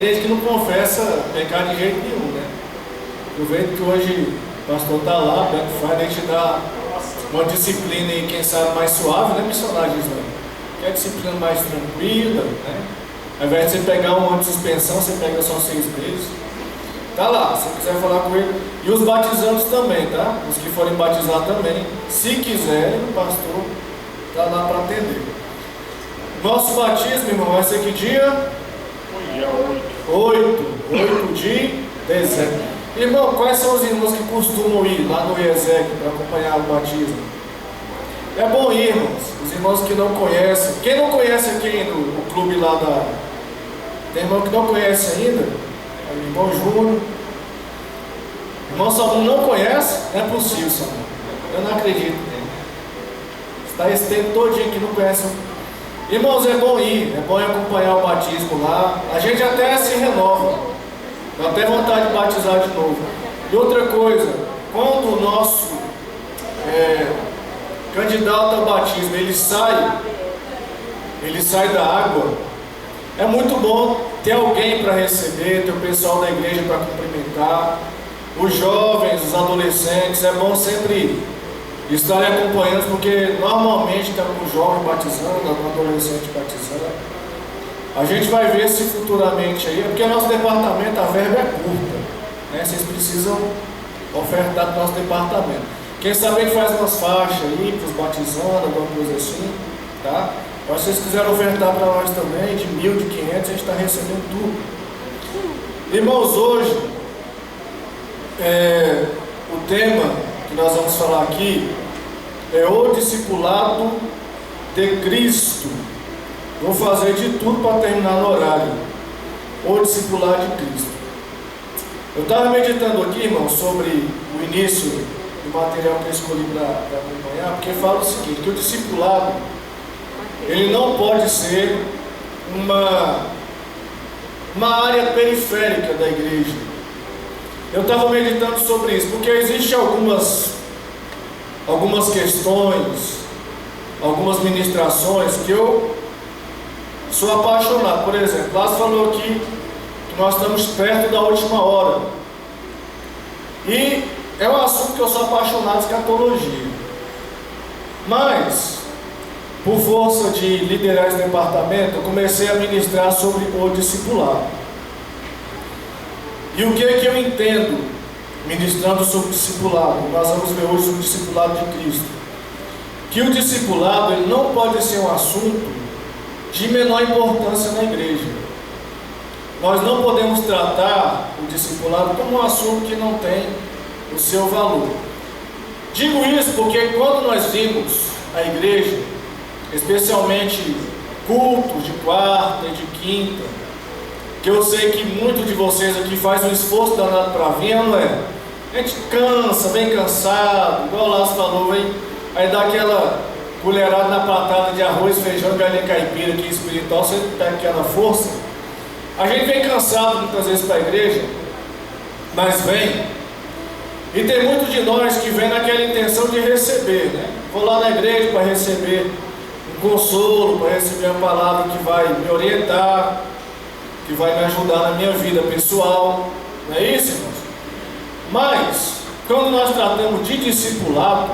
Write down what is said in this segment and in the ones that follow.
gente que não confessa pecado de jeito nenhum, né? Aproveito que hoje o pastor está lá, Black Friday, a gente dá uma disciplina aí, quem sabe, mais suave, né, missionário Islã? Quer disciplina mais tranquila, né? Ao invés de você pegar um ano de suspensão, você pega só 6 meses. Tá lá, se você quiser falar com ele. E os batizantes também, tá? Os que forem batizar também, se quiserem, o pastor está lá para atender. Nosso batismo, irmão, vai ser que dia? 8 de dezembro. Irmão, quais são os irmãos que costumam ir lá no IESEC para acompanhar o batismo? É bom ir, irmãos. Os irmãos que não conhecem. Quem não conhece aqui no clube lá da... Tem irmão que não conhece ainda? É o irmão Júnior. Irmão Samuel não conhece? Não é possível, Samuel. Eu não acredito nele. Está esse tempo todinho que não conhece. Irmãos, é bom ir acompanhar o batismo lá. A gente até se renova. Dá até vontade de batizar de novo. E outra coisa, quando o nosso candidato ao batismo, ele sai da água, é muito bom ter alguém para receber, ter o pessoal da igreja para cumprimentar, os jovens, os adolescentes, é bom sempre estarem acompanhando, porque normalmente está com o jovem batizando, com o adolescente batizando. A gente vai ver se futuramente aí, porque nosso departamento, a verba é curta, né? Vocês precisam ofertar para o nosso departamento. Quem sabe que faz umas faixas aí, para os batizando, alguma coisa assim, tá? Mas se vocês quiserem ofertar para nós também, de 1.000, de 500, a gente está recebendo tudo. Irmãos, hoje, o tema que nós vamos falar aqui é o discipulado de Cristo. Vou fazer de tudo para terminar no horário. O discipulado de Cristo. Eu estava meditando aqui, irmão, sobre o início do material que eu escolhi para acompanhar, porque fala o seguinte, que o discipulado, ele não pode ser uma área periférica da igreja. Eu estava meditando sobre isso, porque existem algumas questões, algumas ministrações que eu sou apaixonado. Por exemplo, Lázaro falou aqui que nós estamos perto da última hora. E é um assunto que eu sou apaixonado, escatologia. Mas, por força de liderar esse departamento, eu comecei a ministrar sobre o discipulado. E o que é que eu entendo ministrando sobre o discipulado? Nós vamos ver hoje sobre o discipulado de Cristo. Que o discipulado, ele não pode ser um assunto de menor importância na igreja. Nós não podemos tratar o discipulado como um assunto que não tem o seu valor. Digo isso porque quando nós vimos a igreja, especialmente cultos de quarta e de quinta, que eu sei que muitos de vocês aqui faz um esforço danado para vir, não é? A gente cansa, vem cansado, igual o Lázaro falou, aí dá aquela colherada na patada de arroz, feijão, galinha caipira aqui espiritual, você pega aquela força. A gente vem cansado muitas vezes para a igreja, mas vem. E tem muitos de nós que vem naquela intenção de receber, né? Vou lá na igreja para receber um consolo, para receber uma palavra que vai me orientar, que vai me ajudar na minha vida pessoal. Não é isso, irmãos? Mas, quando nós tratamos de discipulado,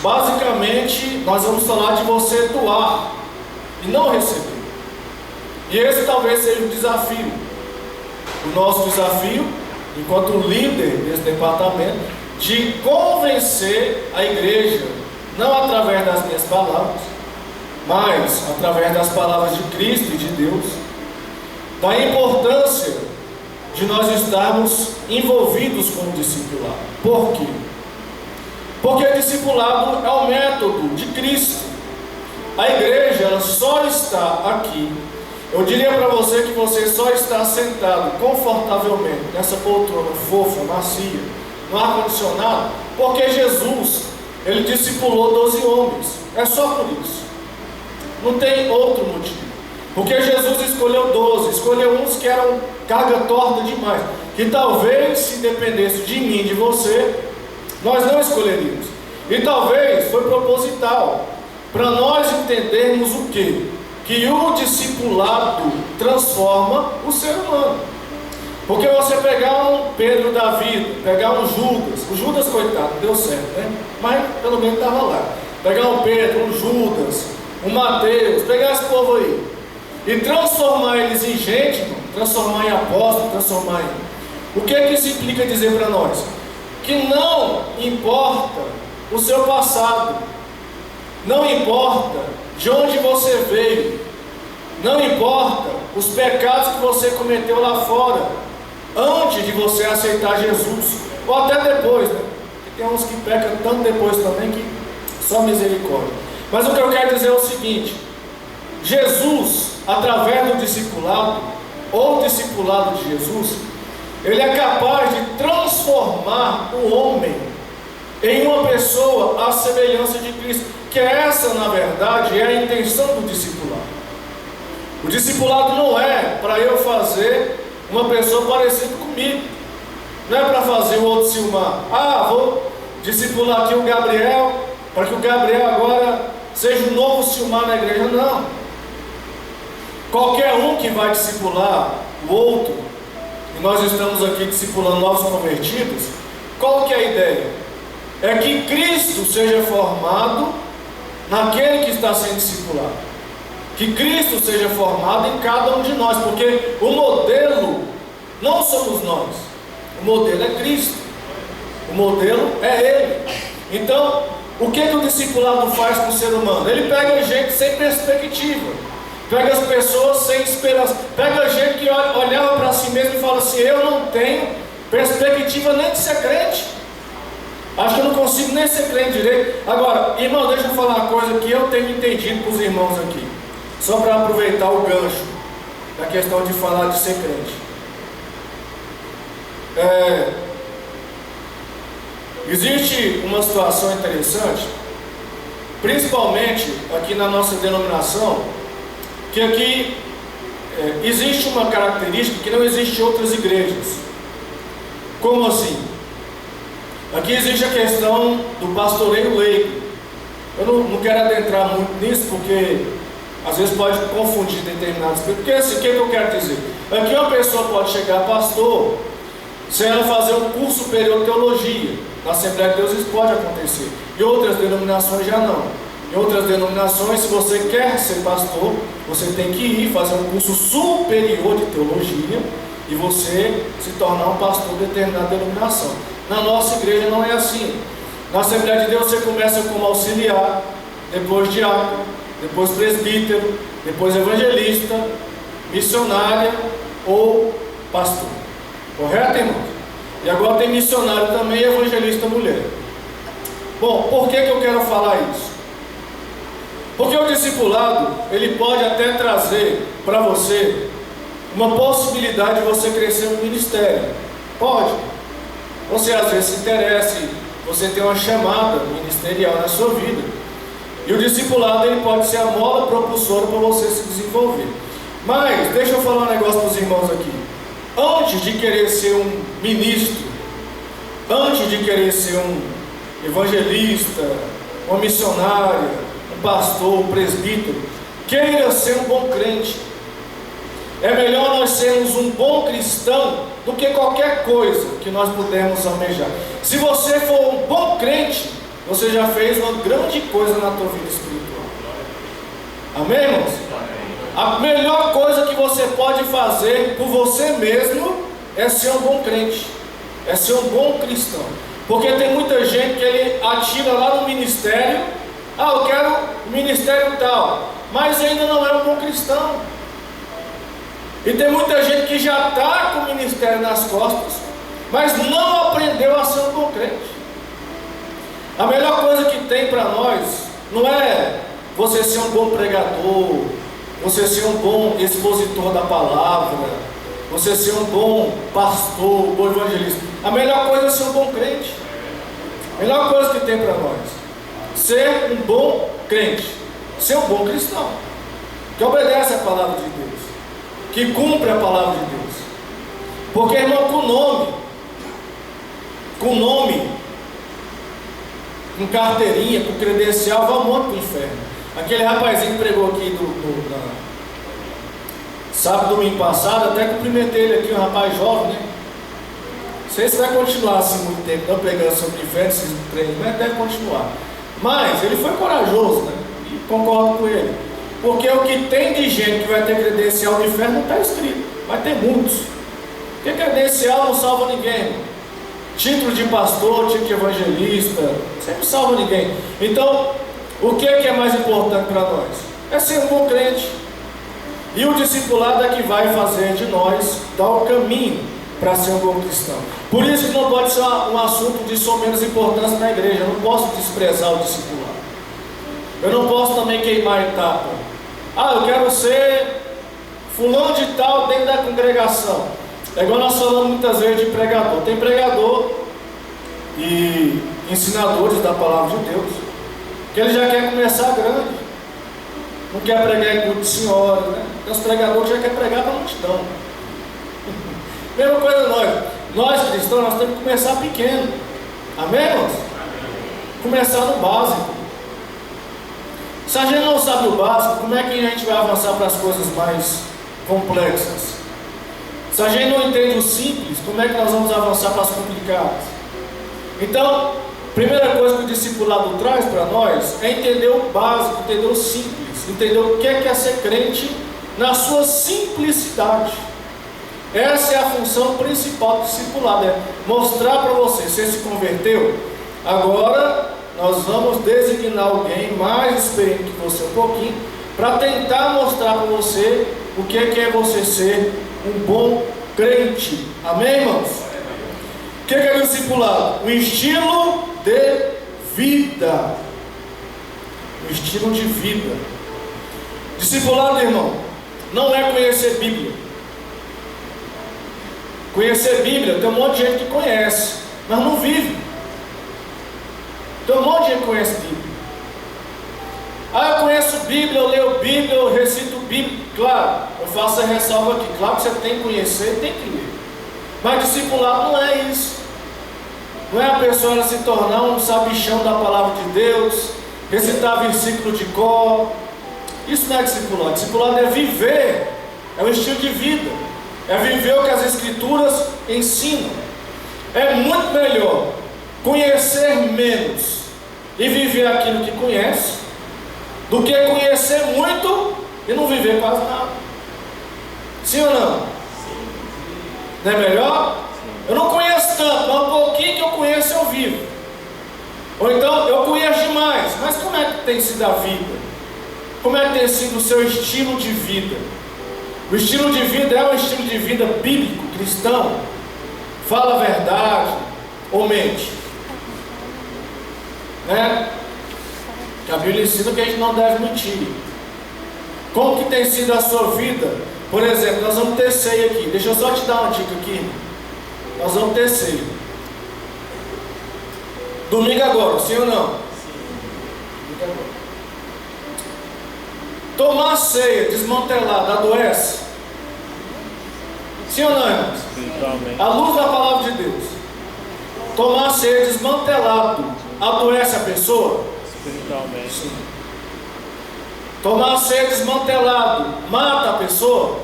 basicamente, nós vamos falar de você doar e não receber. E esse talvez seja o desafio. O nosso desafio, enquanto líder desse departamento, de convencer a igreja, não através das minhas palavras, mas através das palavras de Cristo e de Deus, da importância de nós estarmos envolvidos com o discipulado. Por quê? Porque o discipulado é o método de Cristo. A igreja, ela só está aqui. Eu diria para você que você só está sentado confortavelmente nessa poltrona fofa, macia, no ar-condicionado, porque Jesus, ele discipulou 12 homens. É só por isso. Não tem outro motivo. Porque Jesus escolheu 12, escolheu uns que eram carga torta demais, que talvez, se dependesse de mim, de você, nós não escolheríamos. E talvez foi proposital, para nós entendermos o quê? que o discipulado transforma o ser humano. Porque você pegar um Pedro da vida, pegar um Judas, o Judas, coitado, não deu certo, né? Mas pelo menos estava lá. Pegar um Pedro, um Judas, um Mateus, pegar esse povo aí e transformar eles em gente, transformar em apóstolo, transformar em... O que é que isso implica dizer para nós? Que não importa o seu passado, não importa de onde você veio, não importa os pecados que você cometeu lá fora, antes de você aceitar Jesus, ou até depois, né? Porque tem uns que pecam tanto depois também que só misericórdia. Mas o que eu quero dizer é o seguinte: Jesus, através do discipulado, ou discipulado de Jesus, ele é capaz de transformar o homem em uma pessoa à semelhança de Cristo, que essa, na verdade, é a intenção do discipulado. O discipulado não é para eu fazer uma pessoa parecida comigo, não é para fazer o outro ciúmar. Vou discipular aqui o Gabriel, para que o Gabriel agora seja um novo ciúmar na igreja. Não. Qualquer um que vai discipular o outro, e nós estamos aqui discipulando novos convertidos, qual que é a ideia? É que Cristo seja formado naquele que está sendo discipulado. Que Cristo seja formado em cada um de nós, porque o modelo não somos nós, o modelo é Cristo, o modelo é Ele. Então, o que o discipulado faz com o ser humano? Ele pega gente sem perspectiva, pega as pessoas sem esperança, pega gente que olhava para si mesmo e fala assim: eu não tenho perspectiva nem de ser crente, acho que eu não consigo nem ser crente direito. Agora, irmão, deixa eu falar uma coisa que eu tenho entendido com os irmãos aqui, só para aproveitar o gancho da questão de falar de ser crente. Existe uma situação interessante, principalmente aqui na nossa denominação, que aqui existe uma característica que não existe em outras igrejas. Como assim? Aqui existe a questão do pastoreio leigo. Eu não quero adentrar muito nisso, porque às vezes pode confundir determinados. Porque assim, o que eu quero dizer? Aqui uma pessoa pode chegar a pastor sem ela fazer um curso superior de teologia. Na Assembleia de Deus isso pode acontecer. Em outras denominações já não. Em outras denominações, se você quer ser pastor, você tem que ir fazer um curso superior de teologia e você se tornar um pastor de determinada denominação. Na nossa igreja não é assim. Na Assembleia de Deus você começa como auxiliar, depois diácono, depois presbítero, depois evangelista, missionária ou pastor. Correto, irmão? E agora tem missionário também e evangelista mulher. Bom, por que eu quero falar isso? Porque o discipulado, ele pode até trazer para você uma possibilidade de você crescer no ministério. Pode. Você às vezes se interessa, você tem uma chamada ministerial na sua vida. E o discipulado, ele pode ser a mola propulsora para você se desenvolver. Mas, deixa eu falar um negócio para os irmãos aqui. Antes de querer ser um ministro, antes de querer ser um evangelista, uma missionária, um pastor, um presbítero, queira ser um bom crente. É melhor nós sermos um bom cristão do que qualquer coisa que nós pudermos almejar. Se você for um bom crente, você já fez uma grande coisa na tua vida espiritual. Amém, irmãos? A melhor coisa que você pode fazer por você mesmo é ser um bom crente, é ser um bom cristão. Porque tem muita gente que ele atira lá no ministério: eu quero o ministério tal, mas ainda não é um bom cristão. E tem muita gente que já está com o ministério nas costas, mas não aprendeu a ser um bom crente. A melhor coisa que tem para nós não é você ser um bom pregador, você ser um bom expositor da palavra, você ser um bom pastor, um bom evangelista. A melhor coisa é ser um bom crente. A melhor coisa que tem para nós, ser um bom crente, ser um bom cristão, que obedece a palavra de Deus, que cumpre a palavra de Deus. Porque, irmão, com nome, com carteirinha, com credencial, vai um monte para o inferno. Aquele rapazinho que pregou aqui Sábado, domingo passado, até cumprimentei ele aqui, um rapaz jovem, né? Não sei se vai continuar assim muito tempo, não pregando sobre inferno, esses treinos, mas deve continuar. Mas ele foi corajoso, né? E concordo com ele. Porque o que tem de gente que vai ter credencial do inferno não está escrito. Vai ter muitos. Porque credencial não salva ninguém, irmão. Título de pastor, título de evangelista, sempre salva ninguém. Então, o que é mais importante para nós? É ser um bom crente. E o discipulado é que vai fazer de nós dar o caminho para ser um bom cristão. Por isso que não pode ser um assunto de só menos importância na igreja. Eu não posso desprezar o discipulado. Eu não posso também queimar etapa. Eu quero ser fulano de tal dentro da congregação. É igual nós falamos muitas vezes de pregador. Tem pregador e ensinadores da palavra de Deus que ele já quer começar grande. Não quer pregar em culto de senhora, né? Tem os pregadores que já quer pregar para a multidão. Mesma coisa nós cristãos, nós temos que começar pequeno. Amém, irmãos? Começar no básico. Se a gente não sabe o básico, como é que a gente vai avançar para as coisas mais complexas? Se a gente não entende o simples, como é que nós vamos avançar para as complicadas? Então, primeira coisa que o discipulado traz para nós é entender o básico, entender o simples, entender o que é ser crente na sua simplicidade. Essa é a função principal do discipulado, é mostrar para você se converteu. Agora nós vamos designar alguém mais experiente que você um pouquinho, para tentar mostrar para você o que é você ser um bom crente. Amém, irmãos? O que é o discipulado? Um estilo de vida. Um estilo de vida. Discipulado, irmão, não é conhecer Bíblia. Conhecer Bíblia, tem um monte de gente que conhece, mas não vive. Tem um monte de gente que conhece Bíblia. Eu conheço Bíblia, eu leio Bíblia, eu recito Bíblia. Claro, eu faço a ressalva aqui. Claro que você tem que conhecer e tem que ler. Mas discipulado não é isso. Não é a pessoa se tornar um sabichão da palavra de Deus, recitar versículo de cor. Isso não é discipulado. Discipulado é viver, é um estilo de vida, é viver o que as Escrituras ensinam. É muito melhor conhecer menos e viver aquilo que conhece, do que conhecer muito e não viver quase nada. Sim ou não? Sim. Não é melhor? Eu não conheço tanto, mas um pouquinho que eu conheço eu vivo. Ou então eu conheço demais, mas como é que tem sido a vida? Como é que tem sido o seu estilo de vida? O estilo de vida é um estilo de vida bíblico, cristão? Fala a verdade ou mente? Né? Que a Bíblia ensina que a gente não deve mentir. Como que tem sido a sua vida? Por exemplo, nós vamos ter ceia aqui. Deixa eu só te dar uma dica aqui. Nós vamos ter ceia. Domingo agora, sim ou não? Sim. Domingo agora. Tomar ceia desmantelada adoece? Sim ou não, irmãos? À luz da palavra de Deus. Tomar ceia desmantelado adoece a pessoa? Espiritualmente. Sim. Tomar ceia desmantelado mata a pessoa?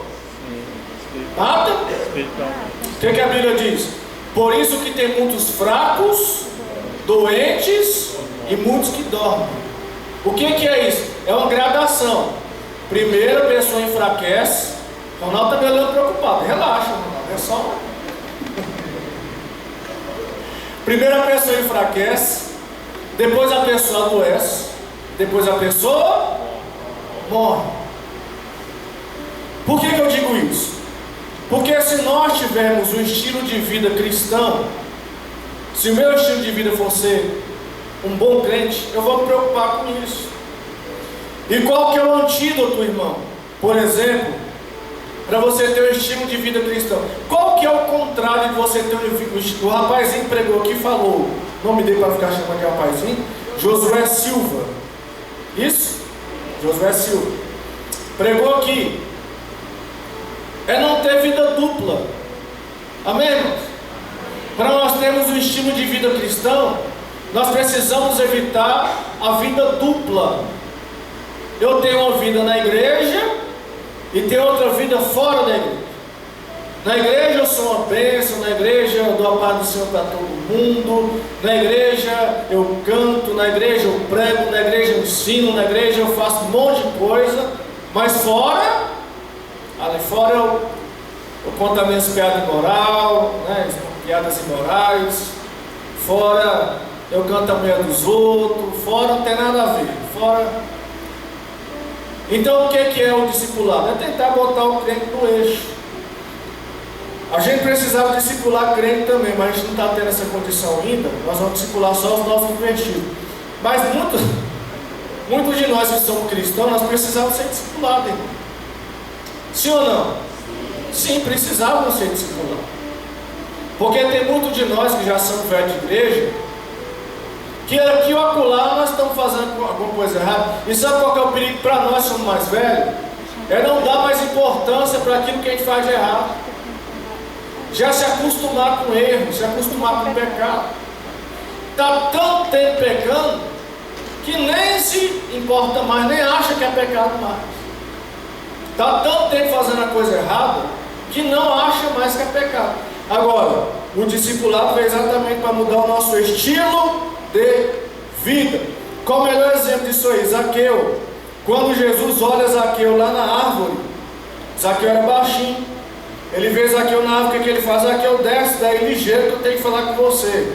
Sim. Mata? Espiritualmente. O que a Bíblia diz? Por isso que tem muitos fracos, doentes e muitos que dormem. O que é isso? É uma gradação. Primeiro a pessoa enfraquece. Ronaldo está me olhando preocupado. Relaxa, Ronaldo, é só uma... Primeiro a pessoa enfraquece, depois a pessoa adoece, depois a pessoa morre. Por que eu digo isso? Porque se nós tivermos um estilo de vida cristão, se o meu estilo de vida for ser um bom crente, eu vou me preocupar com isso. E qual que é o antídoto, irmão? Por exemplo, para você ter um estilo de vida cristão. Qual que é o contrário de você ter o rapazinho pregou aqui e falou, o nome dele para ficar chamando de rapazinho, Josué Silva. Isso? Josué Silva. Pregou aqui. É não ter vida dupla. Amém, irmãos? Para nós termos um estilo de vida cristão, nós precisamos evitar a vida dupla. Eu tenho uma vida na igreja e tem outra vida fora da igreja. Na igreja eu sou uma bênção, na igreja eu dou a paz do Senhor para todo mundo, na igreja eu canto, na igreja eu prego, na igreja eu ensino, na igreja eu faço um monte de coisa, mas fora, ali fora eu conto as minhas piadas imorais, né, piadas imorais, fora eu canto a mulher dos outros, fora não tem nada a ver, fora. Então o que é o discipulado? É tentar botar o crente no eixo. A gente precisava discipular crente também, mas a gente não está tendo essa condição ainda. Nós vamos discipular só os nossos convertidos. Mas muitos de nós que somos cristãos, nós precisávamos ser discipulados, irmão. Sim ou não? Sim, precisávamos ser discipulados. Porque tem muitos de nós que já são velhos de igreja, que aqui ou acolá nós estamos fazendo alguma coisa errada. E sabe qual que é o perigo para nós, somos mais velhos? É não dar mais importância para aquilo que a gente faz de errado. Já se acostumar com erro, se acostumar com pecado. Está tanto tempo pecando que nem se importa mais, nem acha que é pecado mais. Está tanto tempo fazendo a coisa errada que não acha mais que é pecado. Agora, o discipulado veio exatamente para mudar o nosso estilo de vida. Qual o melhor exemplo disso aí? Zaqueu. Quando Jesus olha Zaqueu lá na árvore, Zaqueu era baixinho. Ele vê Zaqueu na árvore, o que ele faz? Zaqueu desce, daí ligeiro que eu tenho que falar com você.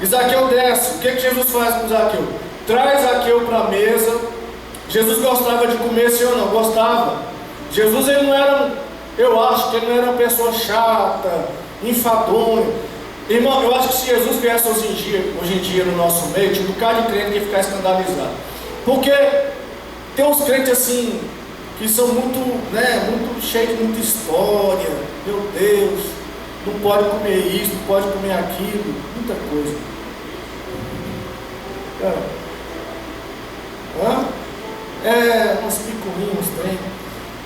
E Zaqueu desce, o que Jesus faz com Zaqueu? Traz Zaqueu para a mesa. Jesus gostava de comer, sim ou não? Gostava. Jesus, ele não era, eu acho que ele não era uma pessoa chata, enfadonha. Irmão, eu acho que se Jesus viesse hoje em dia no nosso meio, tinha um bocado de crente que ia ficar escandalizado. Porque tem uns crentes assim, que são muito cheios de muita história. Meu Deus, não pode comer isso, não pode comer aquilo, muita coisa. Umas picuinhas, tem.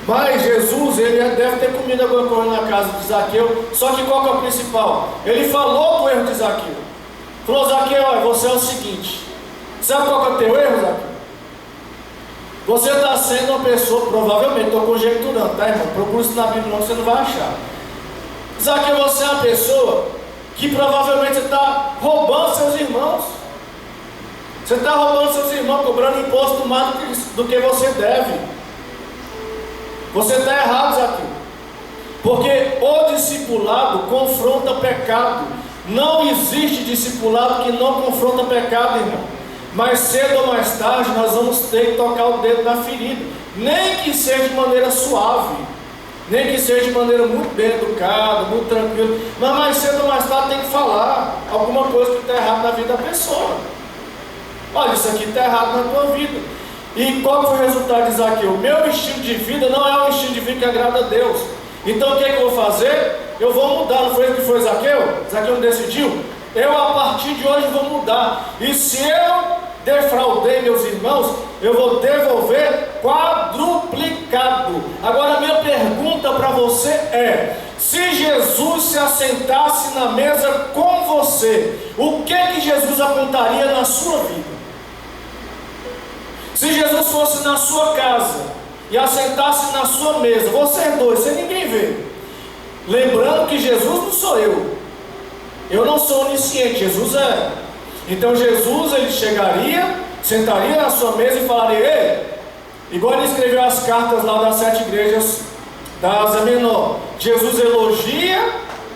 Mas Jesus, ele deve ter comido alguma coisa na casa de Zaqueu. Só que qual que é o principal? Ele falou do erro de Zaqueu. Falou: Zaqueu, olha, você é o seguinte, sabe qual que é o teu erro, Zaqueu? Você está sendo uma pessoa, provavelmente, estou conjecturando, tá, irmão? Procura isso na Bíblia, não, você não vai achar. Zaqueu, você é uma pessoa que provavelmente está roubando seus irmãos. Você está roubando seus irmãos, cobrando imposto mais do que você deve. Você está errado, Zaqueu. Porque o discipulado confronta pecado. Não existe discipulado que não confronta pecado, irmão. Mais cedo ou mais tarde nós vamos ter que tocar o dedo na ferida. Nem que seja de maneira suave, nem que seja de maneira muito bem educada, muito tranquila, mas mais cedo ou mais tarde tem que falar alguma coisa que está errado na vida da pessoa. Olha, isso aqui está errado na tua vida. E qual foi o resultado de Zaqueu? Meu estilo de vida não é um estilo de vida que agrada a Deus. Então o que é que eu vou fazer? Eu vou mudar. Não foi o que foi Zaqueu? Zaqueu não decidiu? Eu a partir de hoje vou mudar. E se eu defraudei meus irmãos, eu vou devolver quadruplicado. Agora a minha pergunta para você é: se Jesus se assentasse na mesa com você, o que Jesus apontaria na sua vida? Se Jesus fosse na sua casa e assentasse na sua mesa, vocês dois, sem ninguém ver, lembrando que Jesus não sou eu não sou onisciente, Jesus é. Então Jesus, ele chegaria, sentaria na sua mesa e falaria: ei, igual ele escreveu as cartas lá das 7 igrejas da Ásia Menor, Jesus elogia,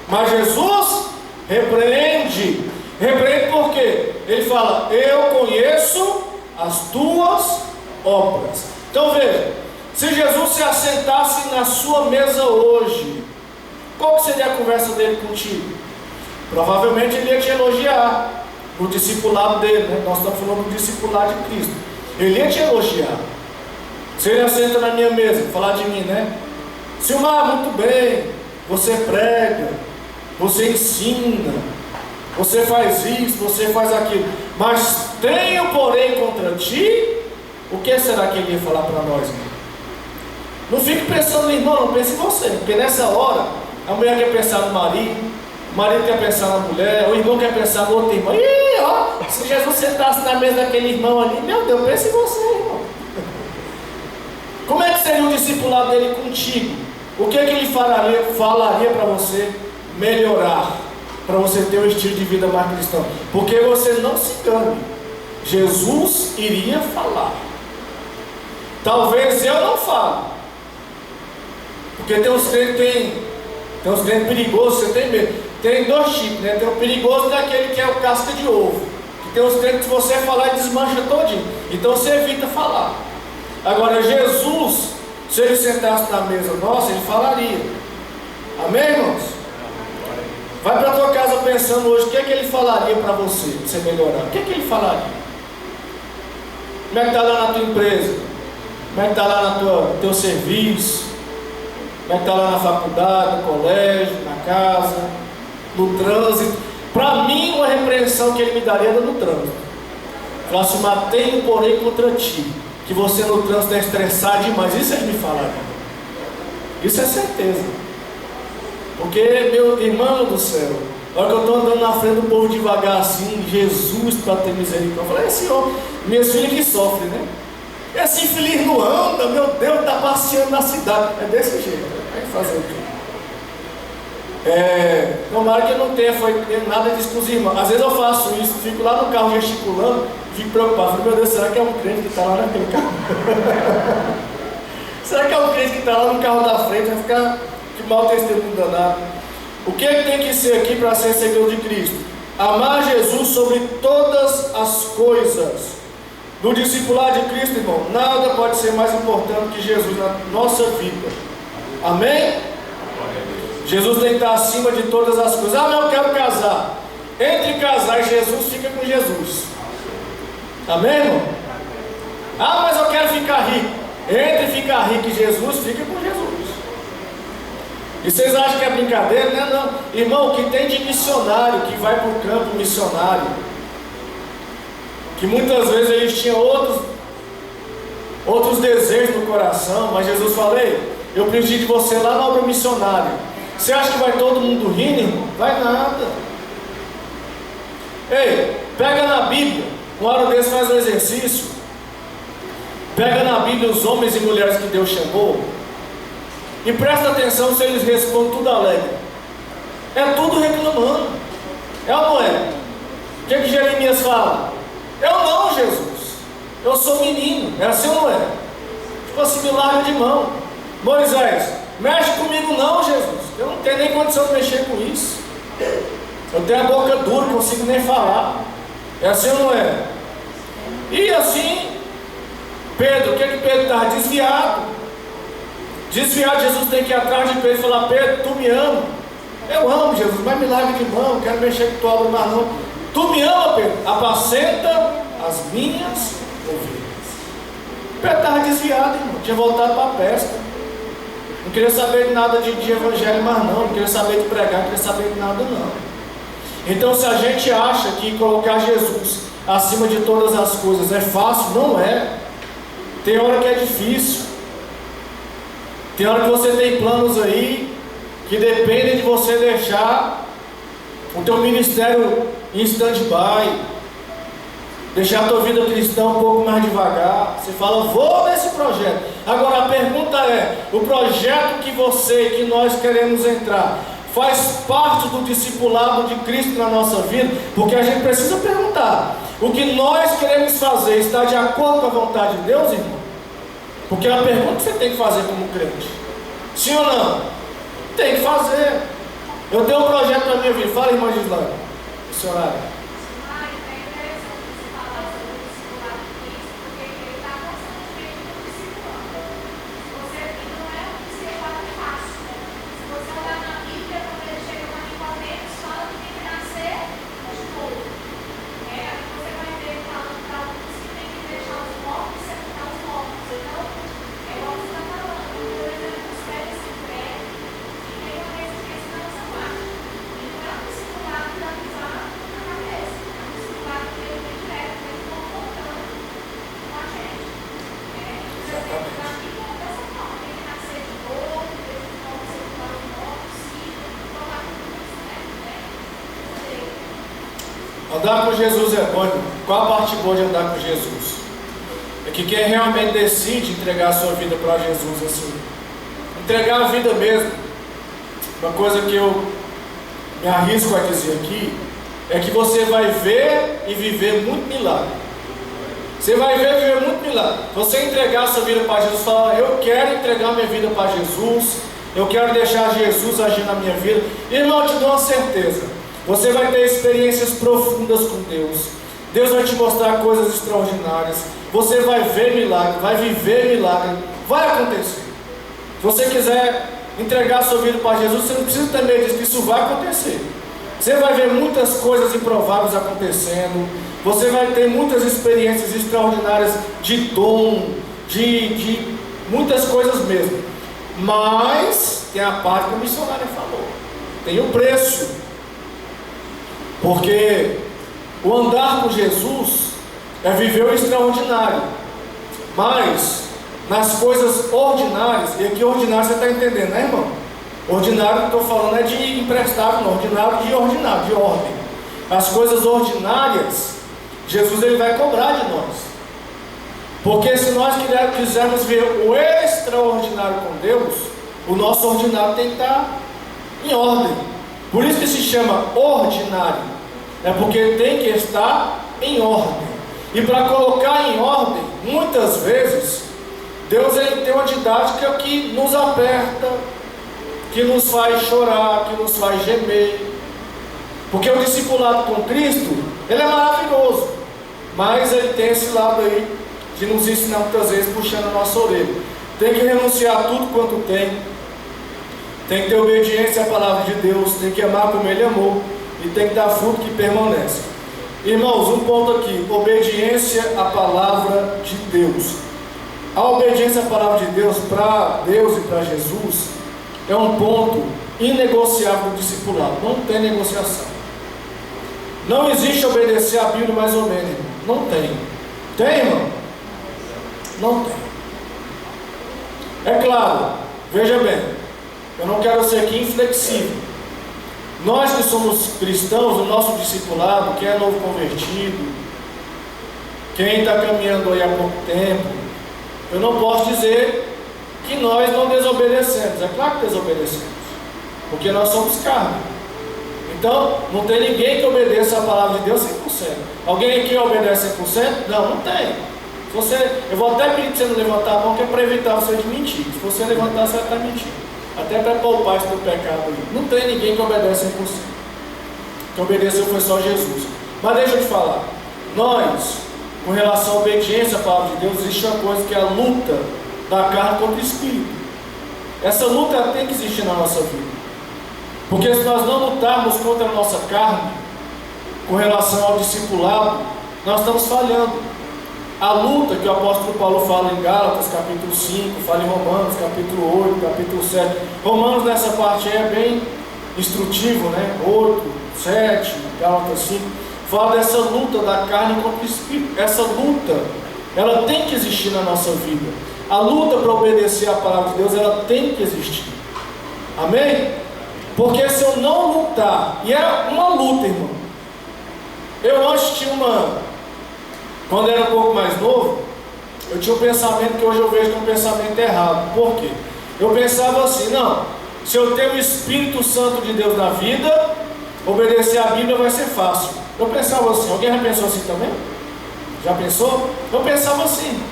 mas Jesus repreende. Repreende por quê? Ele fala: eu conheço as tuas obras. Então veja, se Jesus se assentasse na sua mesa hoje, qual que seria a conversa dele contigo? Provavelmente ele ia te elogiar no discipulado dele, né? Nós estamos falando do discipulado de Cristo. Ele ia te elogiar. Se ele assenta na minha mesa, falar de mim, né? Silmar, muito bem, você prega, você ensina, você faz isso, você faz aquilo, mas tenho porém contra ti. O que será que ele ia falar para nós, irmão? Não fique pensando no irmão, não pense em você, porque nessa hora a mulher quer pensar no marido, o marido quer pensar na mulher, o irmão quer pensar no outro irmão. Ih, ó, se Jesus sentasse na mesa daquele irmão ali, meu Deus, pense em você, irmão. Como é que seria o discipulado dele contigo? O que é que ele falaria para você melhorar, para você ter um estilo de vida mais cristão? Porque você não se engane, Jesus iria falar. Talvez eu não fale, porque tem uns crentes perigosos, você tem medo. Tem dois tipos, né? Tem o perigoso daquele que é o casca de ovo, que tem uns crentes que você falar e desmancha todinho, então você evita falar. Agora Jesus, se ele sentasse na mesa nossa, ele falaria. Amém, irmãos? Vai para a tua casa pensando hoje, o que é que ele falaria para você melhorar? O que é que ele falaria? Como é que está lá na tua empresa? Como é que está lá no teu serviço? Como é que está lá na faculdade, no colégio, na casa, no trânsito? Para mim, uma repreensão que ele me daria era no trânsito. Falasse, tenho porém contra ti, que você no trânsito é estressado demais. Isso ele me falaria. Isso é certeza. Porque, meu irmão do céu, na hora que eu estou andando na frente do povo devagar assim, Jesus para ter misericórdia, eu falei, Senhor, minhas filhas que sofrem, né? Esse infeliz não anda, meu Deus, está passeando na cidade. É desse jeito, vai fazer o quê? Tomara que eu não tenha nada disso com os irmãos. Às vezes eu faço isso, fico lá no carro gesticulando, fico preocupado. Falei, meu Deus, será que é um crente que está lá naquele carro? Será que é um crente que está lá no carro da frente? Vai ficar de mau testemunho danado. O que é que tem que ser aqui para ser seguidor de Cristo? Amar Jesus sobre todas as coisas. No discipulado de Cristo, irmão, nada pode ser mais importante que Jesus na nossa vida. Amém? Jesus tem que estar acima de todas as coisas. Mas eu quero casar. Entre casar e Jesus, fica com Jesus. Amém, irmão? Mas eu quero ficar rico. Entre ficar rico e Jesus, fica com Jesus. E vocês acham que é brincadeira? Não é não. Irmão, o que tem de missionário que vai para o campo missionário, que muitas vezes eles tinham outros desejos no coração, mas Jesus falou, eu preciso de você lá na obra missionária. Você acha que vai todo mundo rindo, irmão? Vai nada. Pega na Bíblia, uma hora desse faz um exercício. Pega na Bíblia os homens e mulheres que Deus chamou e presta atenção se eles respondem tudo alegre. É tudo reclamando. É ou não é? O que Jeremias fala? Eu não, Jesus. Eu sou menino. É assim ou não é? Tipo assim, me larga de mão. Moisés, mexe comigo não, Jesus. Eu não tenho nem condição de mexer com isso. Eu tenho a boca dura, não consigo nem falar. É assim ou não é? E assim, Pedro, o que Pedro estava? Desviado. Desviado, Jesus tem que ir atrás de Pedro e falar, Pedro, tu me ama. Eu amo, Jesus, mas me larga de mão, não quero mexer com tua obra mais não. Tu me ama, Pedro? Apacenta as minhas ovelhas. Pedro estava desviado, irmão. Tinha voltado para a pesca. Não queria saber de nada de evangelho mais não. Não queria saber de pregar, não queria saber de nada não. Então, se a gente acha que colocar Jesus acima de todas as coisas é fácil, não é. Tem hora que é difícil. Tem hora que você tem planos aí que dependem de você deixar o teu ministério em stand-by, deixar a tua vida cristã um pouco mais devagar. Você fala, vou nesse projeto. Agora a pergunta é, o projeto que que nós queremos entrar, faz parte do discipulado de Cristo na nossa vida? Porque a gente precisa perguntar, o que nós queremos fazer está de acordo com a vontade de Deus, irmão? Porque é uma pergunta que você tem que fazer como crente. Sim ou não? Tem que fazer. Eu tenho um projeto para a minha vida. Fala, irmã Gislaine. Esse horário. Andar com Jesus é bom. Qual a parte boa de andar com Jesus? É que quem realmente decide entregar a sua vida para Jesus, assim, entregar a vida mesmo, uma coisa que eu me arrisco a dizer aqui, é que você vai ver e viver muito milagre. Você vai ver e viver muito milagre. Você entregar a sua vida para Jesus, falar, eu quero entregar minha vida para Jesus, eu quero deixar Jesus agir na minha vida. Irmão, eu te dou uma certeza, você vai ter experiências profundas com Deus. Deus vai te mostrar coisas extraordinárias. Você vai ver milagre, vai viver milagre, vai acontecer. Se você quiser entregar a sua vida para Jesus, você não precisa ter medo disso, que isso vai acontecer. Você vai ver muitas coisas improváveis acontecendo. Você vai ter muitas experiências extraordinárias de dom, de muitas coisas mesmo. Mas tem a parte que o missionário falou, tem o preço. Porque o andar com Jesus é viver o extraordinário. Mas nas coisas ordinárias, e aqui ordinário você está entendendo, né, irmão? Ordinário que eu estou falando é de emprestável, não, ordinário, de ordem. As coisas ordinárias, Jesus ele vai cobrar de nós. Porque se nós quisermos ver o extraordinário com Deus, o nosso ordinário tem que estar em ordem. Por isso que se chama ordinário. É porque tem que estar em ordem. E para colocar em ordem, muitas vezes, Deus ele tem uma didática que nos aperta, que nos faz chorar, que nos faz gemer. Porque o discipulado com Cristo, ele é maravilhoso, mas ele tem esse lado aí, de nos ensinar muitas vezes puxando a nossa orelha. Tem que renunciar a tudo quanto tem que ter obediência à palavra de Deus, tem que amar como ele amou, e tem que dar fruto que permanece. Irmãos, um ponto aqui, obediência à palavra de Deus. A obediência à palavra de Deus, para Deus e para Jesus, é um ponto inegociável do discipulado, não tem negociação. Não existe obedecer a Bíblia mais ou menos, irmão. Não tem. Tem, irmão? Não tem. É claro, veja bem, eu não quero ser aqui inflexível. Nós que somos cristãos, o nosso discipulado, quem é novo convertido, quem está caminhando aí há pouco tempo, eu não posso dizer que nós não desobedecemos. É claro que desobedecemos, porque nós somos carne. Então, não tem ninguém que obedeça a palavra de Deus 100%. Alguém aqui obedece 100%? Não, não tem. Eu vou até pedir para você não levantar a mão, que é para evitar você de mentir. Se você levantar, você vai estar mentindo. Até para poupar esse teu pecado aí. Não tem ninguém que obedece 100%. Que obedeceu foi só Jesus. Mas deixa eu te falar. Nós, com relação à obediência à palavra de Deus, existe uma coisa que é a luta da carne contra o Espírito. Essa luta tem que existir na nossa vida. Porque se nós não lutarmos contra a nossa carne, com relação ao discipulado, nós estamos falhando. A luta que o apóstolo Paulo fala em Gálatas, capítulo 5, fala em Romanos, capítulo 8, capítulo 7. Romanos nessa parte aí é bem instrutivo, né? 8, 7, Gálatas 5. Fala dessa luta da carne contra o Espírito. Essa luta, ela tem que existir na nossa vida. A luta para obedecer a palavra de Deus, ela tem que existir. Amém? Porque se eu não lutar, e é uma luta, irmão. Eu antes tinha quando eu era um pouco mais novo, eu tinha um pensamento que hoje eu vejo que é um pensamento errado. Por quê? Eu pensava assim, não, se eu tenho o Espírito Santo de Deus na vida, obedecer a Bíblia vai ser fácil. Eu pensava assim, alguém já pensou assim também? Já pensou? Eu pensava assim,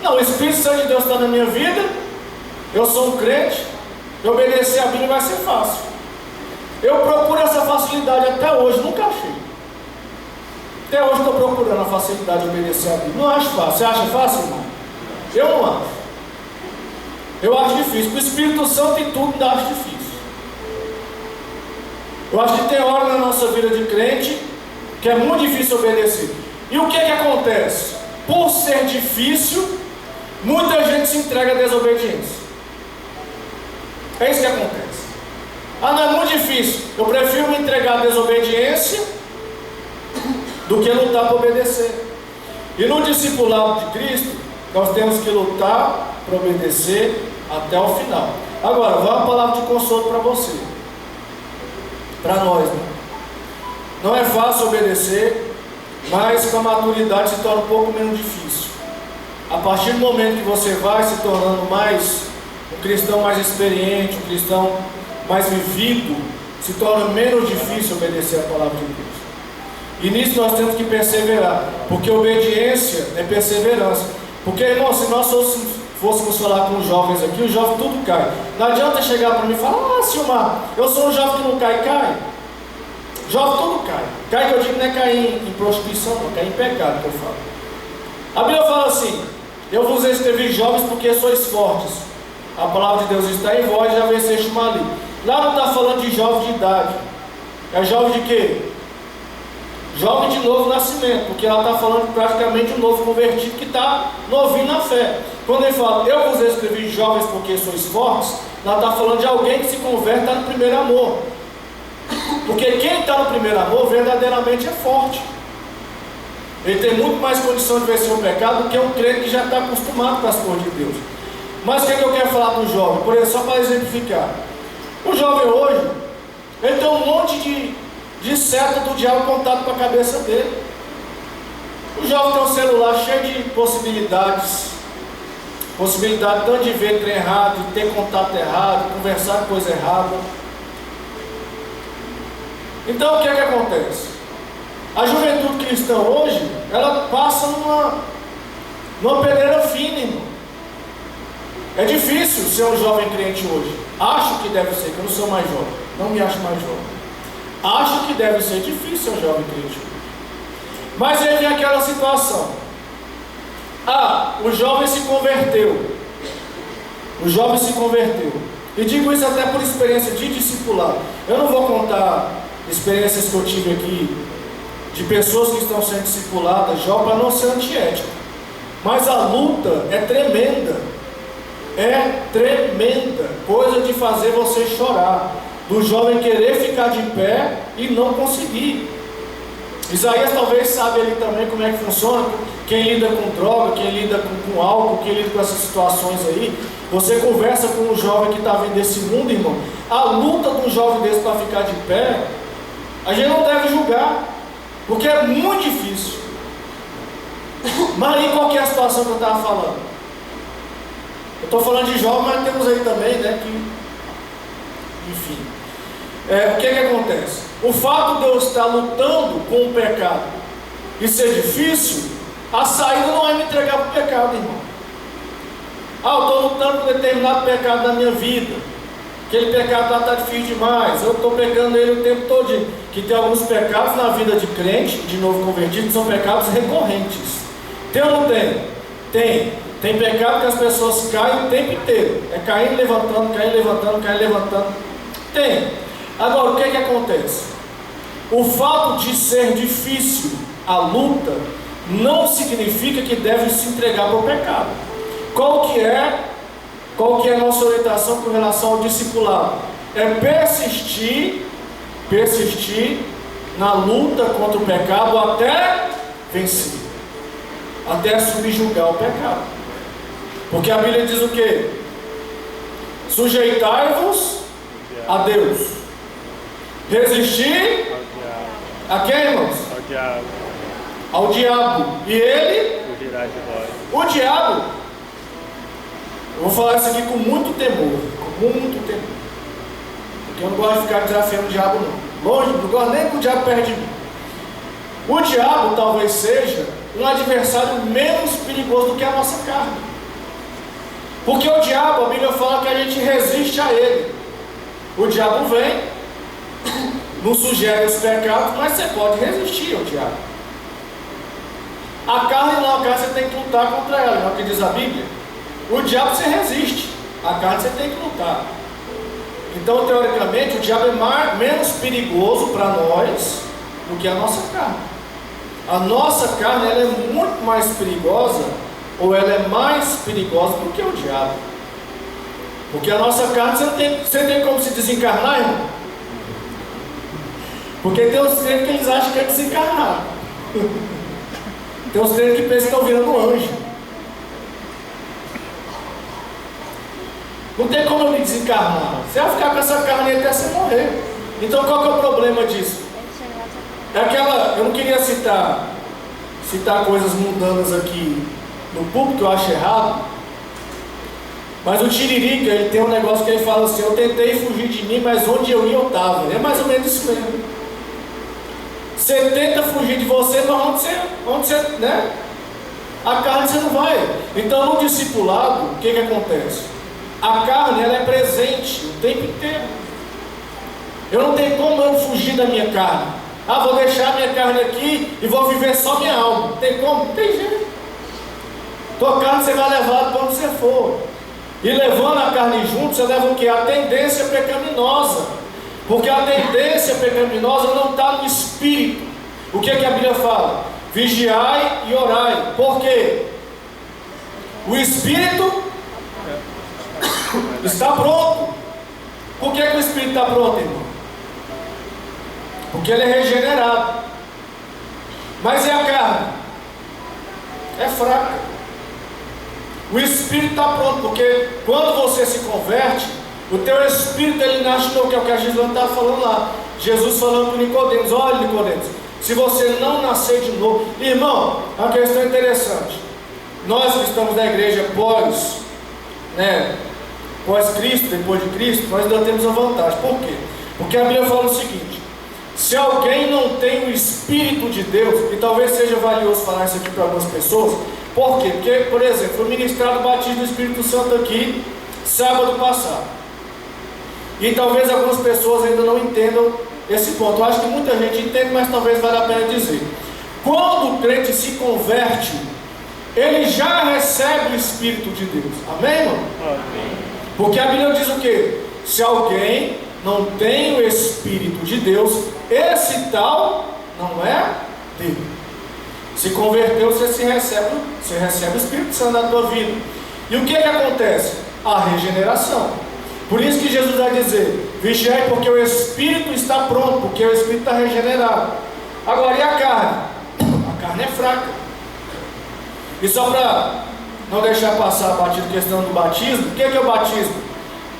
não, o Espírito Santo de Deus está na minha vida, eu sou um crente, obedecer a Bíblia vai ser fácil. Eu procuro essa facilidade até hoje, nunca achei. Até hoje estou procurando a facilidade de obedecer a Bíblia. Não acho fácil. Você acha fácil, irmão? Eu não acho. Eu acho difícil. O Espírito Santo em tudo ainda acho difícil. Eu acho que tem hora na nossa vida de crente que é muito difícil obedecer. E o que acontece? Por ser difícil, muita gente se entrega à desobediência. É isso que acontece. Ah, não é muito difícil. Eu prefiro me entregar à desobediência do que lutar para obedecer. E no discipulado de Cristo, nós temos que lutar para obedecer até o final. Agora, vai uma palavra de consolo para você, para nós, né? Não é fácil obedecer, mas com a maturidade se torna um pouco menos difícil. A partir do momento que você vai se tornando um cristão mais experiente, um cristão mais vivido, se torna menos difícil obedecer a palavra de Deus. E nisso nós temos que perseverar, porque obediência é perseverança. Porque, irmão, se nós fôssemos falar com os jovens aqui, o jovem tudo cai. Não adianta chegar para mim e falar: Silmar, eu sou um jovem que não cai. Jovem tudo cai. Cai, que eu digo, não é cair em prostituição, não, cai em pecado, que eu falo. A Bíblia fala assim: eu vos escrevi jovens porque sois fortes. A palavra de Deus está em vós, já venceste o maligno. Lá não está falando de jovem de idade. É jovem de quê? Jovem de novo nascimento, porque ela está falando praticamente um novo convertido que está novinho na fé. Quando ele fala: eu vos escrevi jovens porque sois fortes, ela está falando de alguém que se converte, está no primeiro amor. Porque quem está no primeiro amor verdadeiramente é forte. Ele tem muito mais condição de vencer o pecado do que um crente que já está acostumado com as coisas de Deus. Mas o que eu quero falar do jovem? Por exemplo, só para exemplificar. O jovem hoje, ele tem um monte de seta do diabo contato com a cabeça dele. O jovem tem um celular cheio de possibilidades tanto de ver trem errado, de ter contato errado, conversar coisa errada. Então o que é que acontece? A juventude cristã hoje, ela passa numa peneira fina, irmão. É difícil ser um jovem crente hoje. Acho que deve ser, que eu não sou mais jovem, não me acho mais jovem. Acho que deve ser difícil ser um jovem crente hoje. Mas aí vem aquela situação: o jovem se converteu. O jovem se converteu. E digo isso até por experiência de discipulado. Eu não vou contar experiências que eu tive aqui de pessoas que estão sendo discipuladas, para não ser antiético. Mas a luta é tremenda. É tremenda. Coisa de fazer você chorar. Do jovem querer ficar de pé e não conseguir. Isaías talvez sabe ali também como é que funciona. Quem lida com droga, quem lida com álcool, quem lida com essas situações aí. Você conversa com um jovem que está vindo desse mundo, irmão. A luta de um jovem desse para ficar de pé, a gente não deve julgar, porque é muito difícil. Mas aí qual que é a situação que eu estava falando? Eu estou falando de jovem, mas temos aí também, né, que, enfim. O que acontece? O fato de eu estar lutando com o pecado e ser difícil, a saída não é me entregar para o pecado, irmão. Eu estou lutando com determinado pecado da minha vida. Aquele pecado lá está difícil demais. Eu estou pecando ele o tempo todo. Que tem alguns pecados na vida de crente, de novo convertido, que são pecados recorrentes. Tem ou não tem? Tem. Tem pecado que as pessoas caem o tempo inteiro. É caindo, levantando, caindo, levantando, caindo, levantando. Tem. Agora, o que acontece? O fato de ser difícil a luta não significa que deve se entregar para o pecado. Qual que é a nossa orientação com relação ao discipulado? É persistir na luta contra o pecado até vencer, até subjugar o pecado. Porque a Bíblia diz o quê? Sujeitai-vos a Deus, resistir a quem, irmãos? Ao diabo, e ele fugirá de vós. O diabo, eu vou falar isso aqui com muito temor, porque eu não gosto de ficar desafiando o diabo não. Longe, não gosto nem que o diabo perto de mim. O diabo talvez seja um adversário menos perigoso do que a nossa carne. Porque o diabo, a Bíblia fala que a gente resiste a ele. O diabo vem, nos sugere os pecados, mas você pode resistir ao diabo. A carne não, a carne você tem que lutar contra ela, não é o que diz a Bíblia. O diabo você resiste, a carne você tem que lutar. Então, teoricamente, o diabo é menos perigoso para nós do que a nossa carne. A nossa carne ela é muito mais perigosa, ou ela é mais perigosa do que o diabo. Porque a nossa carne você tem como se desencarnar, irmão? Porque tem uns crentes que eles acham que é desencarnar. Tem uns crentes que pensam que estão virando um anjo. Não tem como eu me desencarnar. Você vai ficar com essa carne até você morrer. Então qual que é o problema disso? É aquela, eu não queria citar coisas mundanas aqui no público, que eu acho errado. Mas o Tiririca, ele tem um negócio que ele fala assim: eu tentei fugir de mim, mas onde eu ia eu estava. É mais ou menos isso mesmo. Você tenta fugir de você, mas onde você, né? A carne você não vai. Então no discipulado, o que acontece? A carne, ela é presente o tempo inteiro. Eu não tenho como eu fugir da minha carne. Ah, vou deixar minha carne aqui e vou viver só minha alma. Tem como? Não tem jeito. Tua carne você vai levar para onde você for. E levando a carne junto, você leva o que? A tendência pecaminosa. Porque a tendência pecaminosa não está no espírito. O que a Bíblia fala? Vigiai e orai. Por quê? O espírito está pronto. Por que o espírito está pronto, irmão? Porque ele é regenerado. Mas e a carne? É fraca. O espírito está pronto, porque quando você se converte, o teu espírito ele nasce no que é o que a Gislane estava falando lá. Jesus falando para Nicodemos: olha, Nicodemos, se você não nascer de novo, irmão, uma questão interessante. Nós que estamos na igreja pós Cristo, depois de Cristo, nós ainda temos a vantagem. Por quê? Porque a Bíblia fala o seguinte: se alguém não tem o Espírito de Deus, e talvez seja valioso falar isso aqui para algumas pessoas. Por quê? Porque, por exemplo, foi ministrado o batismo do Espírito Santo aqui sábado passado. E talvez algumas pessoas ainda não entendam esse ponto. Eu acho que muita gente entende, mas talvez valha a pena dizer. Quando o crente se converte, ele já recebe o Espírito de Deus. Amém, irmão? Amém. Porque a Bíblia diz o quê? Se alguém não tem o Espírito de Deus, esse tal não é dele. Se converteu, você recebe o Espírito Santo na tua vida. E o que acontece? A regeneração. Por isso que Jesus vai dizer: vigiai, porque o Espírito está pronto, porque o Espírito está regenerado. Agora, e a carne? A carne é fraca. E só para não deixar passar a batida questão do batismo, o que é o batismo?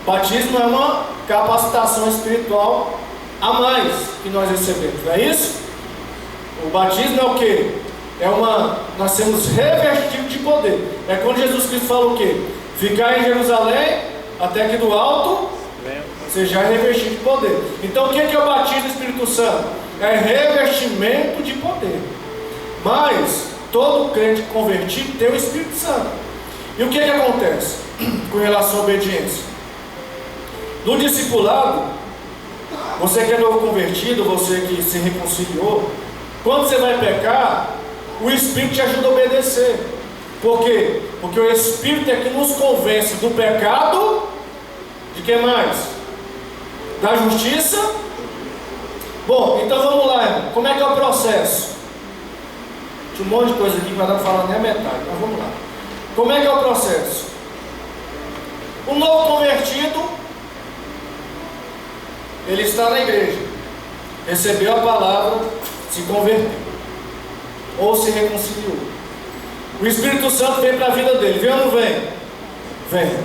O batismo é uma capacitação espiritual a mais que nós recebemos, não é isso? O batismo é o quê? Nós sermos revestidos de poder. É quando Jesus Cristo fala o quê? Ficar em Jerusalém, até que do alto seja revestido de poder. Então o que é o batismo do Espírito Santo? É revestimento de poder. Mas todo crente convertido tem o Espírito Santo. E o que acontece com relação à obediência? No discipulado, você que é novo convertido, você que se reconciliou, quando você vai pecar, o Espírito te ajuda a obedecer. Por quê? Porque o Espírito é que nos convence do pecado, de que mais? Da justiça. Bom, então vamos lá, irmão. Como é que é o processo? Tinha um monte de coisa aqui que vai dar para falar nem a metade, mas vamos lá. Como é que é o processo? O novo convertido, ele está na igreja, recebeu a palavra, se converteu ou se reconciliou. O Espírito Santo vem para a vida dele, vem ou não vem? Vem.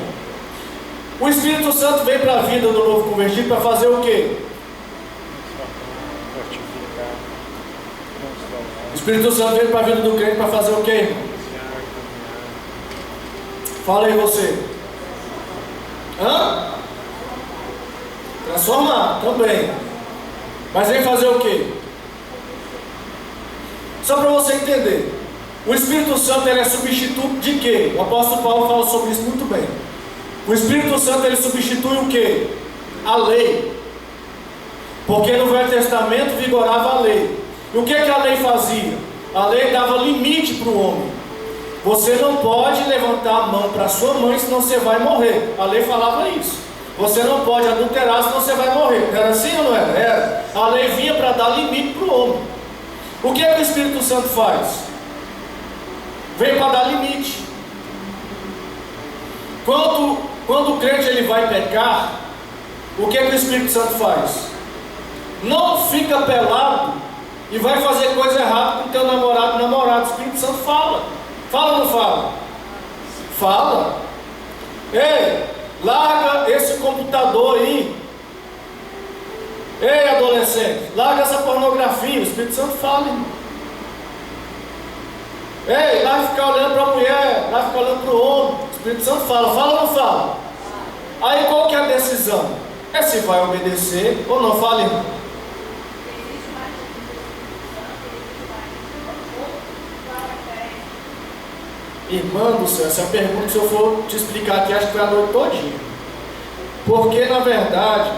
O Espírito Santo vem para a vida do novo convertido para fazer o quê? O Espírito Santo vem para a vida do crente para fazer o quê? Fala aí você. Transformar também. Mas vem fazer o quê? Só para você entender. O Espírito Santo ele é substituto de quê? O apóstolo Paulo fala sobre isso muito bem. O Espírito Santo ele substitui o quê? A lei. Porque no Velho Testamento vigorava a lei. E o que a lei fazia? A lei dava limite para o homem. Você não pode levantar a mão para sua mãe, senão você vai morrer. A lei falava isso. Você não pode adulterar, senão você vai morrer. Era assim ou não era? Era. A lei vinha para dar limite para o homem. O que o Espírito Santo faz? Vem para dar limite. Quando o crente ele vai pecar, o que o Espírito Santo faz? Não fica pelado e vai fazer coisa errada com o teu namorado. O Espírito Santo fala. Fala ou não fala? Fala. Ei, larga esse computador aí. Ei, adolescente, larga essa pornografia. O Espírito Santo fala, irmão. Ei, vai ficar olhando para a mulher, vai ficar olhando para o homem. O Espírito Santo fala ou não fala? Aí qual que é a decisão? É se vai obedecer ou não. Fala, irmão. Irmã do céu, essa pergunta, se eu for te explicar aqui, acho que vai a noite todinha. Porque, na verdade,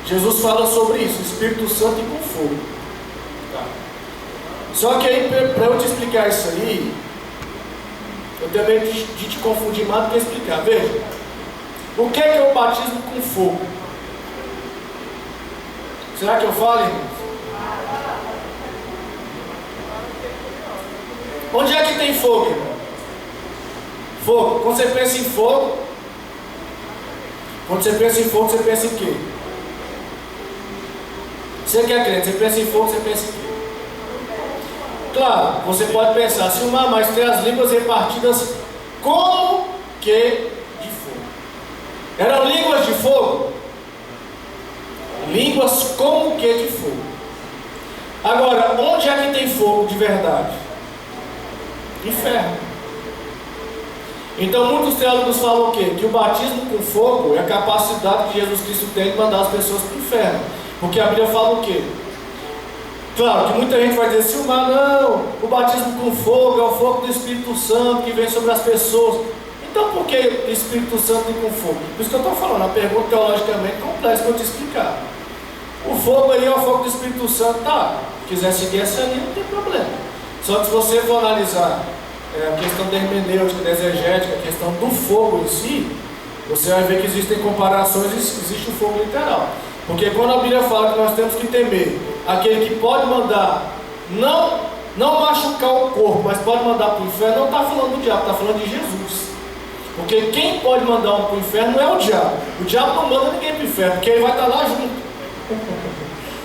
Jesus fala sobre isso, Espírito Santo e com fogo. Tá. Só que aí, para eu te explicar isso aí, eu tenho medo de te confundir mais do que explicar. Veja, o que é o batismo com fogo? Será que eu falo, irmãos? Onde é que tem fogo, irmão? Fogo. Quando você pensa em fogo, você pensa em quê? Você que é crente, você pensa em fogo, você pensa em quê? Claro, você pode pensar, se uma mais tem as línguas repartidas como que de fogo. Eram línguas de fogo? Línguas como que de fogo. Agora, onde é que tem fogo de verdade? Inferno. Então muitos teólogos falam o quê? Que o batismo com fogo é a capacidade que Jesus Cristo tem de mandar as pessoas para o inferno. Porque a Bíblia fala o quê? Claro que muita gente vai dizer assim, mas não, o batismo com fogo é o fogo do Espírito Santo que vem sobre as pessoas. Então por que Espírito Santo e com fogo? Por isso que eu estou falando, a pergunta teologicamente complexa para eu te explicar. O fogo aí é o fogo do Espírito Santo, tá? Se quiser seguir essa linha, não tem problema. Só que se você for analisar a questão da hermenêutica, da exegética, a questão do fogo em si, você vai ver que existem comparações e existe o fogo literal. Porque quando a Bíblia fala que nós temos que temer aquele que pode mandar não machucar o corpo, mas pode mandar para o inferno, não está falando do diabo, está falando de Jesus. Porque quem pode mandar um para o inferno não é o diabo. O diabo não manda ninguém para o inferno, porque ele vai estar lá junto.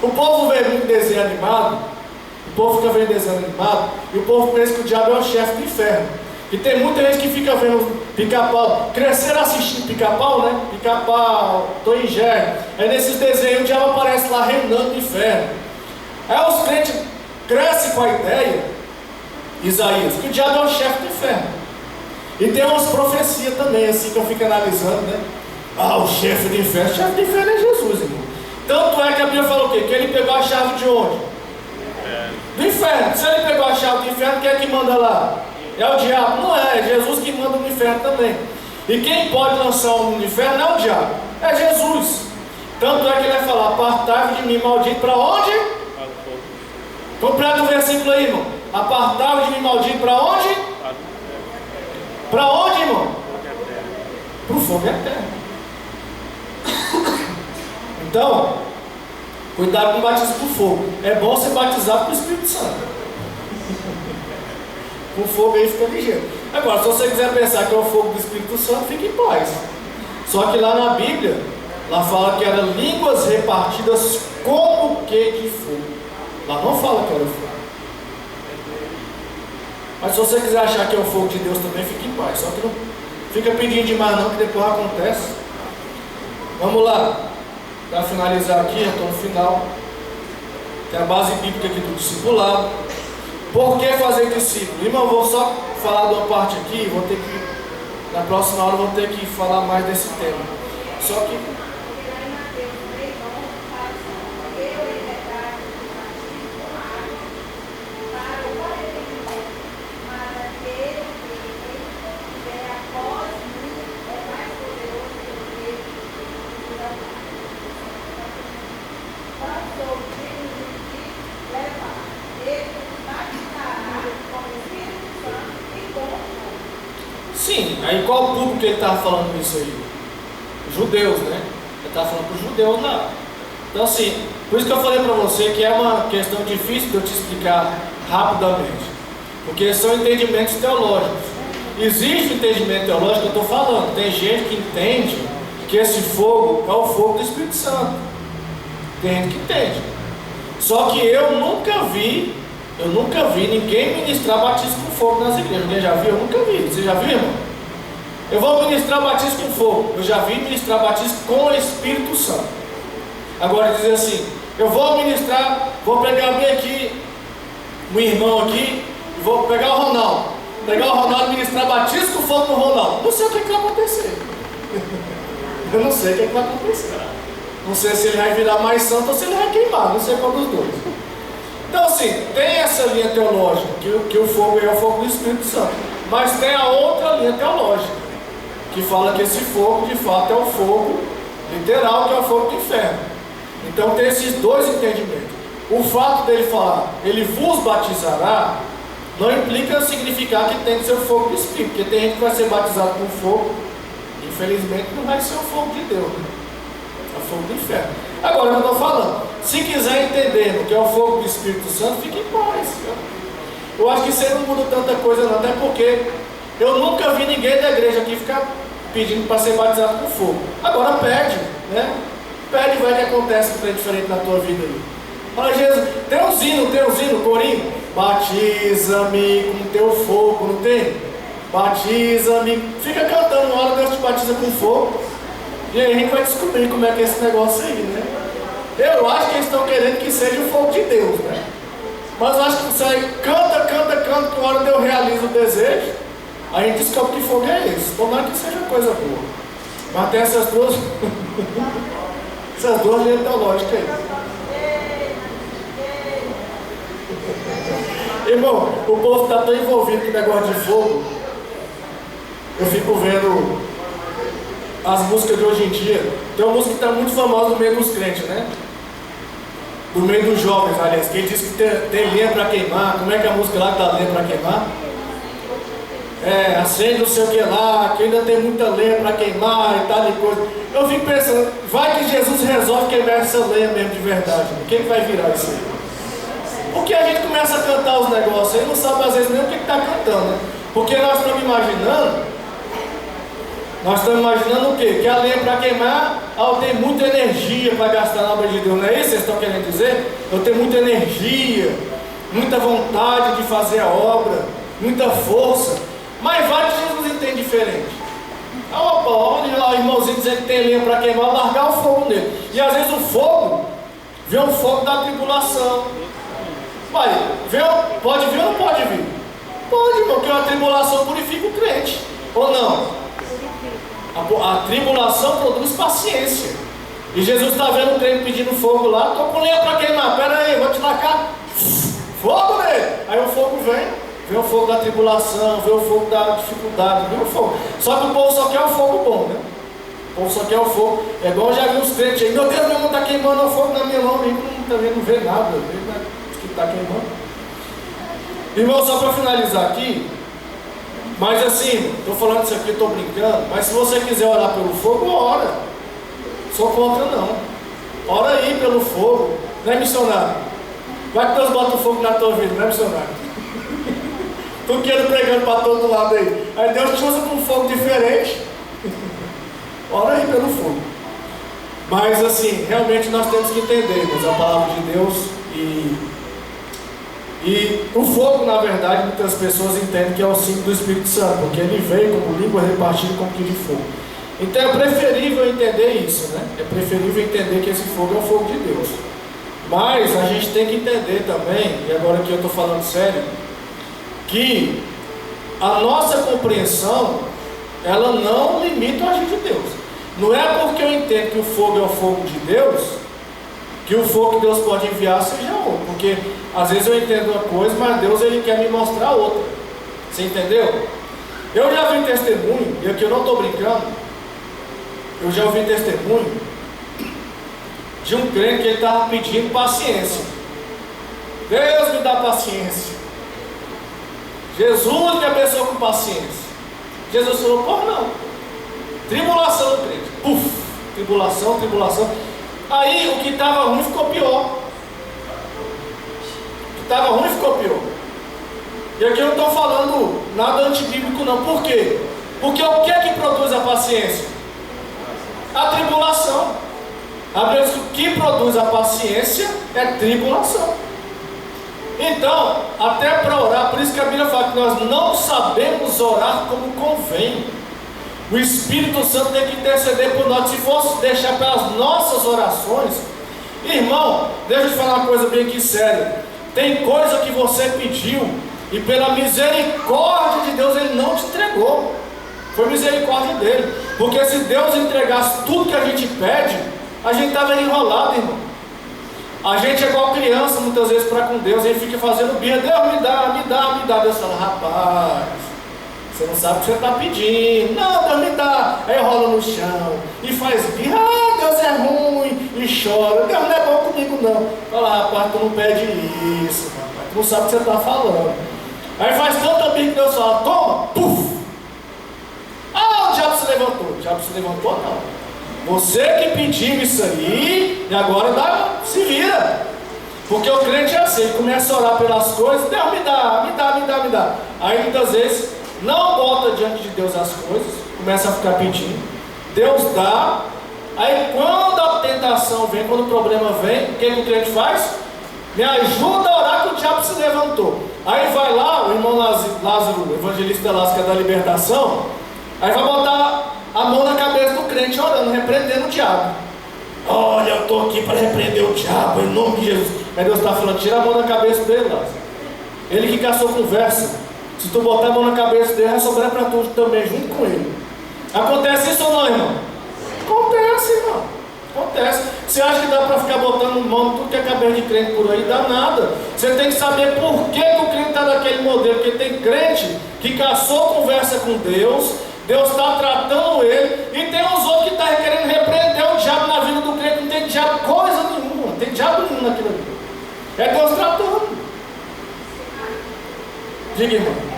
O povo vê muito desenho animado, o povo fica vendo desenho animado, e o povo pensa que o diabo é o chefe do inferno. E tem muita gente que fica vendo Pica-Pau, cresceram assistindo Pica-Pau, né? Pica-Pau, Tom e Jerry. Aí nesses desenhos o diabo aparece lá reinando no inferno. Aí os crentes crescem com a ideia, Isaías, que o diabo é o chefe do inferno. E tem umas profecias também, assim, que eu fico analisando, né? Ah, o chefe do inferno é Jesus, irmão. Tanto é que a Bíblia fala o quê? Que ele pegou a chave de onde? Do inferno. Se ele pegou a chave do inferno, quem é que manda lá? É o diabo? Não é, é Jesus que manda no inferno também. E quem pode lançar o homem no inferno não é o diabo, é Jesus. Tanto é que ele vai falar, apartai-vos de mim, maldito, para onde? Completa o versículo aí, irmão. Apartai-vos de mim, maldito, para onde? Para onde, irmão? Para o fogo eterno. Então, cuidado com o batismo com fogo. É bom ser batizado com o Espírito Santo. Com fogo aí fica ligeiro. Agora, se você quiser pensar que é o fogo do Espírito Santo, fique em paz. Só que lá na Bíblia, lá fala que eram línguas repartidas como que de fogo. Lá não fala que era fogo. Mas se você quiser achar que é o fogo de Deus também, fique em paz. Só que não fica pedindo demais não, que depois acontece. Vamos lá. Para finalizar aqui, eu estou no final. Tem a base bíblica aqui do discipulado. Por que fazer discípulo? Irmão, vou só falar de uma parte aqui, vou ter que, na próxima aula, vou ter que falar mais desse tema. Só que sim, aí qual o público que ele estava falando isso aí? Judeus, né? Ele estava falando para os judeus lá. Então assim, por isso que eu falei para você que é uma questão difícil de eu te explicar rapidamente. Porque são entendimentos teológicos. Existe um entendimento teológico que eu estou falando. Tem gente que entende que esse fogo é o fogo do Espírito Santo. Tem gente que entende. Só que eu nunca vi ninguém ministrar batismo com fogo nas igrejas. Ninguém já viu? Eu nunca vi. Você já viu, irmão? Eu vou ministrar batismo com fogo. Eu já vi ministrar batismo com o Espírito Santo. Agora dizer assim, eu vou ministrar, vou pegar bem aqui, um irmão aqui, vou pegar o Ronaldo. Pegar o Ronaldo e ministrar batismo com fogo no Ronaldo. Não sei o que vai acontecer. Eu não sei o que vai acontecer. Não sei se ele vai virar mais santo ou se ele vai queimar. Não sei qual dos dois. Então assim, tem essa linha teológica, que o fogo é o fogo do Espírito Santo. Mas tem a outra linha teológica, que fala que esse fogo de fato é o fogo literal, que é o fogo do inferno. Então tem esses dois entendimentos. O fato dele falar, ele vos batizará, não implica significar que tem que ser o fogo do Espírito, porque tem gente que vai ser batizado com fogo, infelizmente não vai ser o fogo de Deus, né? É o fogo do inferno. Agora eu estou falando, se quiser entender o que é o fogo do Espírito Santo, fique em paz. Eu acho que isso aí não muda tanta coisa não, até porque eu nunca vi ninguém da igreja aqui ficar pedindo para ser batizado com fogo. Agora pede, né? Pede e vai que acontece um trem diferente na tua vida aí. Fala, Jesus, tem um hino, corinho. Batiza-me com teu fogo, não tem? Batiza-me. Fica cantando uma hora, Deus te batiza com fogo. E aí a gente vai descobrir como é que é esse negócio aí, né? Eu acho que eles estão querendo que seja o fogo de Deus, né? Mas eu acho que isso aí, canta, que uma hora Deus realiza o desejo, a gente descobre que fogo é esse. Tomara que seja coisa boa. Mas tem essas duas linhas teológicas aí. Irmão, o povo está tão envolvido com o negócio de fogo. Eu fico vendo as músicas de hoje em dia. Tem uma música que está muito famosa no meio dos crentes, né? Do meio dos jovens, aliás. Quem diz que tem lenha para queimar. Como é que é a música lá que dá lenha para queimar? Acende não sei o que lá, que ainda tem muita lenha para queimar e tal e coisa. Eu fico pensando, vai que Jesus resolve queimar essa lenha mesmo de verdade. Quem que vai virar isso aí? Porque a gente começa a cantar os negócios e não sabe às vezes nem o que está cantando, né? Porque nós estamos imaginando o quê? Que a lenha para queimar, eu tenho muita energia para gastar na obra de Deus, não é isso que vocês estão querendo dizer? Eu tenho muita energia, muita vontade de fazer a obra, muita força, mas vai que Jesus entende diferente. Olha lá o irmãozinho dizendo que tem lenha para queimar, largar o fogo nele. E às vezes o fogo vem o fogo da tribulação. Pode vir ou não pode vir? Pode, porque a tribulação purifica o crente, ou não? A tribulação produz paciência. E Jesus está vendo o crente pedindo fogo lá, estou com lenha para queimar, pera aí, vou te tacar fogo nele. Aí o fogo vem o fogo da tribulação, vem o fogo da dificuldade, vem o fogo. Só que o povo só quer o fogo bom, né? O povo só quer o fogo. É igual eu já vi uns crentes aí, meu Deus, meu irmão está queimando o fogo na minha mão, também não vê nada, que está queimando. Irmão, só para finalizar aqui, mas assim, estou falando isso aqui, estou brincando, mas se você quiser orar pelo fogo, ora. Sou contra não. Ora aí pelo fogo, não é missionário? Vai que Deus bota o fogo na tua vida, não é missionário? Tu querendo pregando para todo lado aí. Aí Deus te usa com um fogo diferente. Ora aí pelo fogo. Mas assim, realmente nós temos que entender, mas a palavra de Deus e o fogo, na verdade, muitas pessoas entendem que é o símbolo do Espírito Santo, porque ele veio como língua repartida como que de fogo. Então é preferível entender isso, né? É preferível entender que esse fogo é o fogo de Deus. Mas a gente tem que entender também, e agora que eu estou falando sério, que a nossa compreensão, ela não limita o agir de Deus. Não é porque eu entendo que o fogo é o fogo de Deus, que o fogo que Deus pode enviar seja outro. Porque às vezes eu entendo uma coisa, mas Deus ele quer me mostrar outra. Você entendeu? Eu já vi testemunho, e aqui eu não estou brincando, eu já ouvi testemunho de um crente que ele estava pedindo paciência. Deus me dá paciência. Jesus me abençoou com paciência. Jesus falou, pô, não. Tribulação do crente. Puf, tribulação. Aí o que estava ruim ficou pior. E aqui eu não estou falando nada antibíblico não. Por quê? Porque o que é que produz a paciência? A tribulação. A Bíblia diz que o que produz a paciência é tribulação. Então, até para orar, por isso que a Bíblia fala que nós não sabemos orar como convém. O Espírito Santo tem que interceder por nós. Se fosse deixar pelas nossas orações, irmão, deixa eu te falar uma coisa bem aqui séria. Tem coisa que você pediu E pela misericórdia de Deus Ele não te entregou. Foi misericórdia dele. Porque se Deus entregasse tudo que a gente pede, a gente estava enrolado, irmão. A gente é igual criança muitas vezes para com Deus. A gente fica fazendo birra. Deus me dá, me dá, me dá. Deus fala, rapaz, você não sabe o que você está pedindo. Não, Deus me dá. Aí rola no chão e faz birra. Ah, Deus é ruim. E chora. Deus não é bom comigo não. Fala, rapaz, tu não pede isso, rapaz. Tu não sabe o que você está falando. Aí faz tanta birra que Deus fala, toma, puf. Ah, o diabo se levantou. O diabo se levantou não. Você que pediu isso aí, e agora se vira. Porque o crente é assim, ele começa a orar pelas coisas, Deus me dá, me dá, me dá, me dá. Aí muitas vezes não bota diante de Deus as coisas, começa a ficar pedindo, Deus dá. Aí quando a tentação vem, quando o problema vem, o que o crente faz? Me ajuda a orar que o diabo se levantou. Aí vai lá, o irmão Lázaro, o evangelista Lázaro, que é da libertação, aí vai botar a mão na cabeça do crente orando, repreendendo o diabo. Olha, eu estou aqui para repreender o diabo em nome de Jesus. Aí Deus está falando, tira a mão da cabeça dele, Lázaro. Ele que caçou conversa. Se tu botar a mão na cabeça dele, vai sobrar para tu também, junto com ele. Acontece isso ou não, irmão? Acontece, irmão. Acontece. Você acha que dá para ficar botando mão em tudo que é cabeça de crente por aí? Dá nada. Você tem que saber por que o crente está daquele modelo. Porque tem crente que caçou conversa com Deus, Deus está tratando ele, e tem uns outros que estão querendo repreender o diabo na vida do crente. Não tem diabo coisa nenhuma, não tem diabo nenhum naquilo ali. É Deus tratando. Diga, irmão.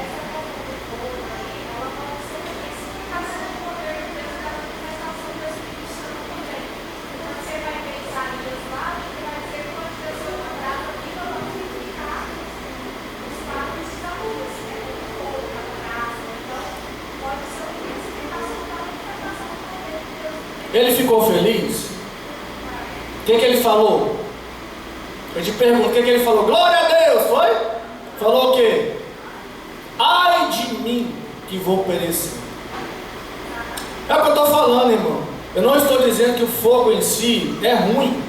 Ele ficou feliz? O que ele falou? Eu te pergunto, o que ele falou? Glória a Deus, foi? Falou o quê? Ai de mim que vou perecer. É o que eu estou falando, irmão. Eu não estou dizendo que o fogo em si é ruim.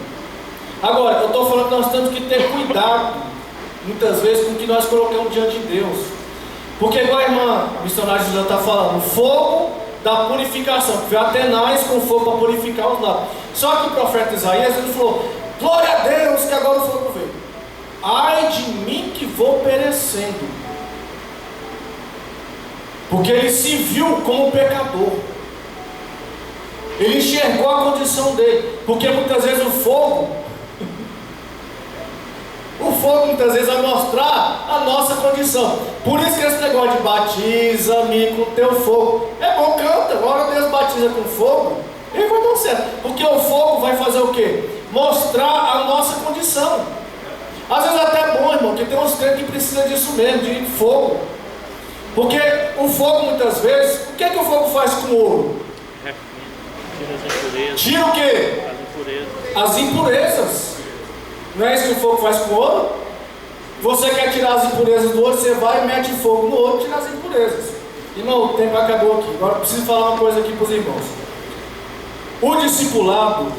Agora, eu estou falando que nós temos que ter cuidado, muitas vezes, com o que nós colocamos diante de Deus. Porque igual a irmã missionária já está falando, o fogo da purificação, que veio Atenais com fogo para purificar os lados. Só que o profeta Isaías, ele falou, glória a Deus que agora o fogo veio. Ai de mim que vou perecendo. Porque ele se viu como pecador. Ele enxergou a condição dele. Porque muitas vezes o fogo muitas vezes vai mostrar a nossa condição. Por isso que esse negócio de batiza-me com teu fogo. É bom, canta. Agora Deus batiza com fogo, ele vai dar certo. Porque o fogo vai fazer o quê? Mostrar a nossa condição. Às vezes até é bom, irmão, porque tem uns crentes que precisam disso mesmo, de fogo. Porque o fogo muitas vezes, o que é que o fogo faz com o ouro? Tira as impurezas. Tira o quê? As impurezas. As impurezas. Não é isso que o fogo faz com o ouro? Você quer tirar as impurezas do ouro, você vai e mete fogo no ouro e tira as impurezas. Irmão, o tempo acabou aqui. Agora eu preciso falar uma coisa aqui para os irmãos. O discipulado,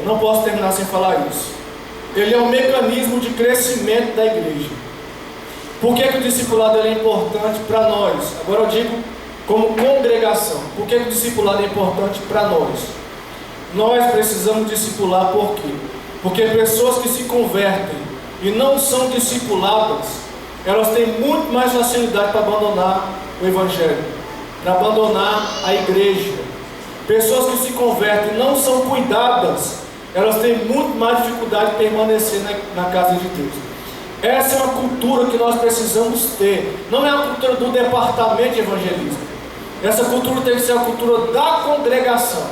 não posso terminar sem falar isso. Ele é um mecanismo de crescimento da igreja. Por que o discipulado é importante para nós? Agora eu digo como congregação. Por que o discipulado é importante para nós? Nós precisamos discipular por quê? Porque pessoas que se convertem e não são discipuladas, elas têm muito mais facilidade para abandonar o Evangelho, para abandonar a igreja. Pessoas que se convertem e não são cuidadas, elas têm muito mais dificuldade de permanecer na casa de Deus. Essa é uma cultura que nós precisamos ter. Não é a cultura do departamento de evangelismo. Essa cultura tem que ser a cultura da congregação,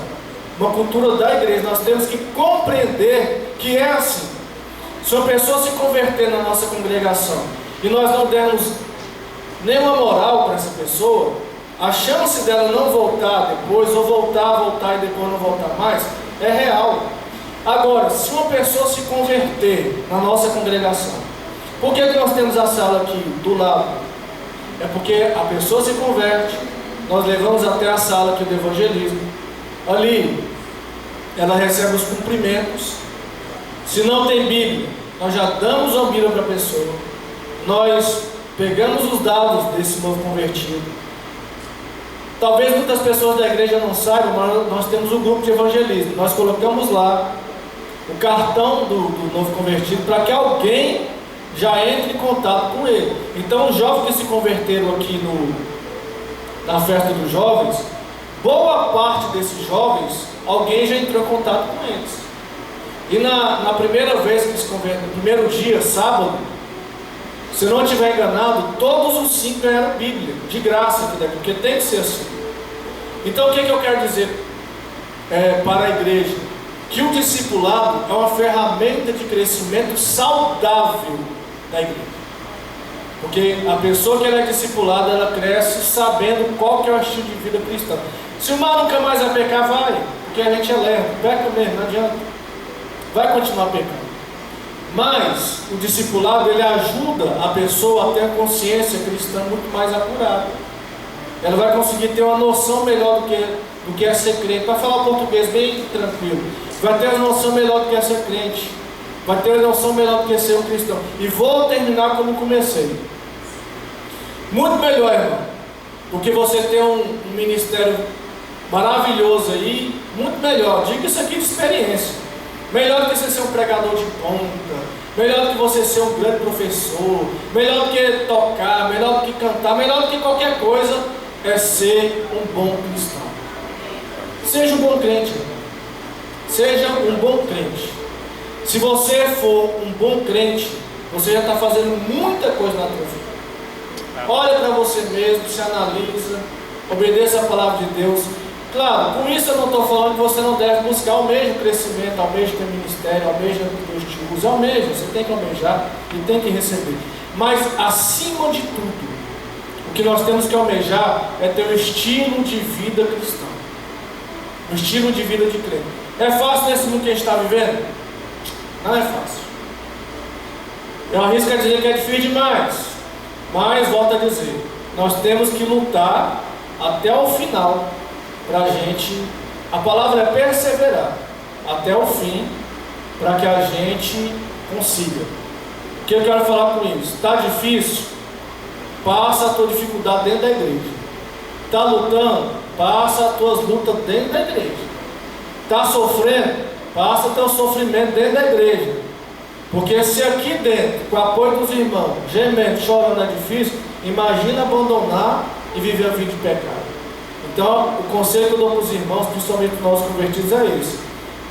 uma cultura da igreja. Nós temos que compreender que é assim. Se uma pessoa se converter na nossa congregação e nós não dermos nenhuma moral para essa pessoa, a chance dela não voltar depois, ou voltar e depois não voltar mais, é real. Agora, se uma pessoa se converter na nossa congregação, por que nós temos a sala aqui do lado? É porque a pessoa se converte, nós levamos até a sala aqui do evangelismo. Ali, ela recebe os cumprimentos. Se não tem Bíblia, nós já damos uma Bíblia para a pessoa. Nós pegamos os dados desse novo convertido. Talvez muitas pessoas da igreja não saibam, mas nós temos um grupo de evangelismo. Nós colocamos lá o cartão do novo convertido para que alguém já entre em contato com ele. Então, os jovens que se converteram aqui na festa dos jovens, boa parte desses jovens, alguém já entrou em contato com eles. E na primeira vez que se converteram, no primeiro dia, sábado, se não estiver enganado, todos os 5 ganharam Bíblia, de graça, porque tem que ser assim. Então, o que eu quero dizer para a igreja? Que o discipulado é uma ferramenta de crescimento saudável da igreja. Porque a pessoa que ela é discipulada, ela cresce sabendo qual que é o estilo de vida cristão. Se o mal nunca mais vai pecar, vai, porque a gente é lerdo, peca mesmo, não adianta, vai continuar pecando. Mas o discipulado, ele ajuda a pessoa a ter a consciência cristã muito mais apurada. Ela vai conseguir ter uma noção melhor do que é ser crente. Para falar português bem tranquilo, vai ter uma noção melhor do que é ser crente, vai ter uma noção melhor do que é ser um cristão. E vou terminar como comecei. Muito melhor, irmão, do que você ter um ministério maravilhoso aí, muito melhor. Diga isso aqui de experiência. Melhor do que você ser um pregador de ponta, melhor do que você ser um grande professor, melhor do que tocar, melhor do que cantar, melhor do que qualquer coisa, é ser um bom cristão. Seja um bom crente, irmão. Seja um bom crente. Se você for um bom crente, você já está fazendo muita coisa na tua vida. Olha para você mesmo, se analisa, obedeça a palavra de Deus. Claro, com isso eu não estou falando que você não deve buscar o mesmo crescimento, ao mesmo ter ministério, ao mesmo que Deus te usa, ao mesmo, você tem que almejar e tem que receber. Mas acima de tudo, o que nós temos que almejar é ter um estilo de vida cristão, um estilo de vida de crente. É fácil nesse mundo que a gente está vivendo? Não é fácil. Eu arrisco a dizer que é difícil demais, mas volto a dizer, nós temos que lutar até o final. Para a gente, a palavra é perseverar até o fim, para que a gente consiga. O que eu quero falar com isso? Está difícil? Passa a tua dificuldade dentro da igreja. Está lutando? Passa as tuas lutas dentro da igreja. Está sofrendo? Passa o teu sofrimento dentro da igreja. Porque se aqui dentro, com o apoio dos irmãos, gemendo, chorando é difícil, imagina abandonar e viver a vida de pecado. Então, o conselho que eu dou para os irmãos, principalmente para os novos convertidos, é esse.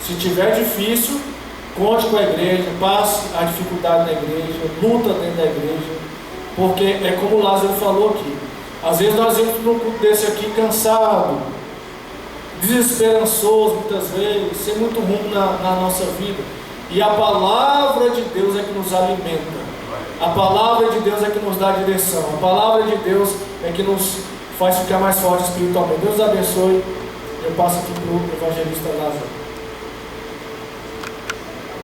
Se tiver difícil, conte com a igreja, passe a dificuldade na igreja, luta dentro da igreja, porque é como o Lázaro falou aqui. Às vezes nós vamos para um culto desse aqui cansado, desesperançoso muitas vezes, sem muito rumo na nossa vida. E a palavra de Deus é que nos alimenta. A palavra de Deus é que nos dá direção. A palavra de Deus é que nos faz ficar mais forte espiritualmente. Deus abençoe. Eu passo aqui para o evangelista Lázaro.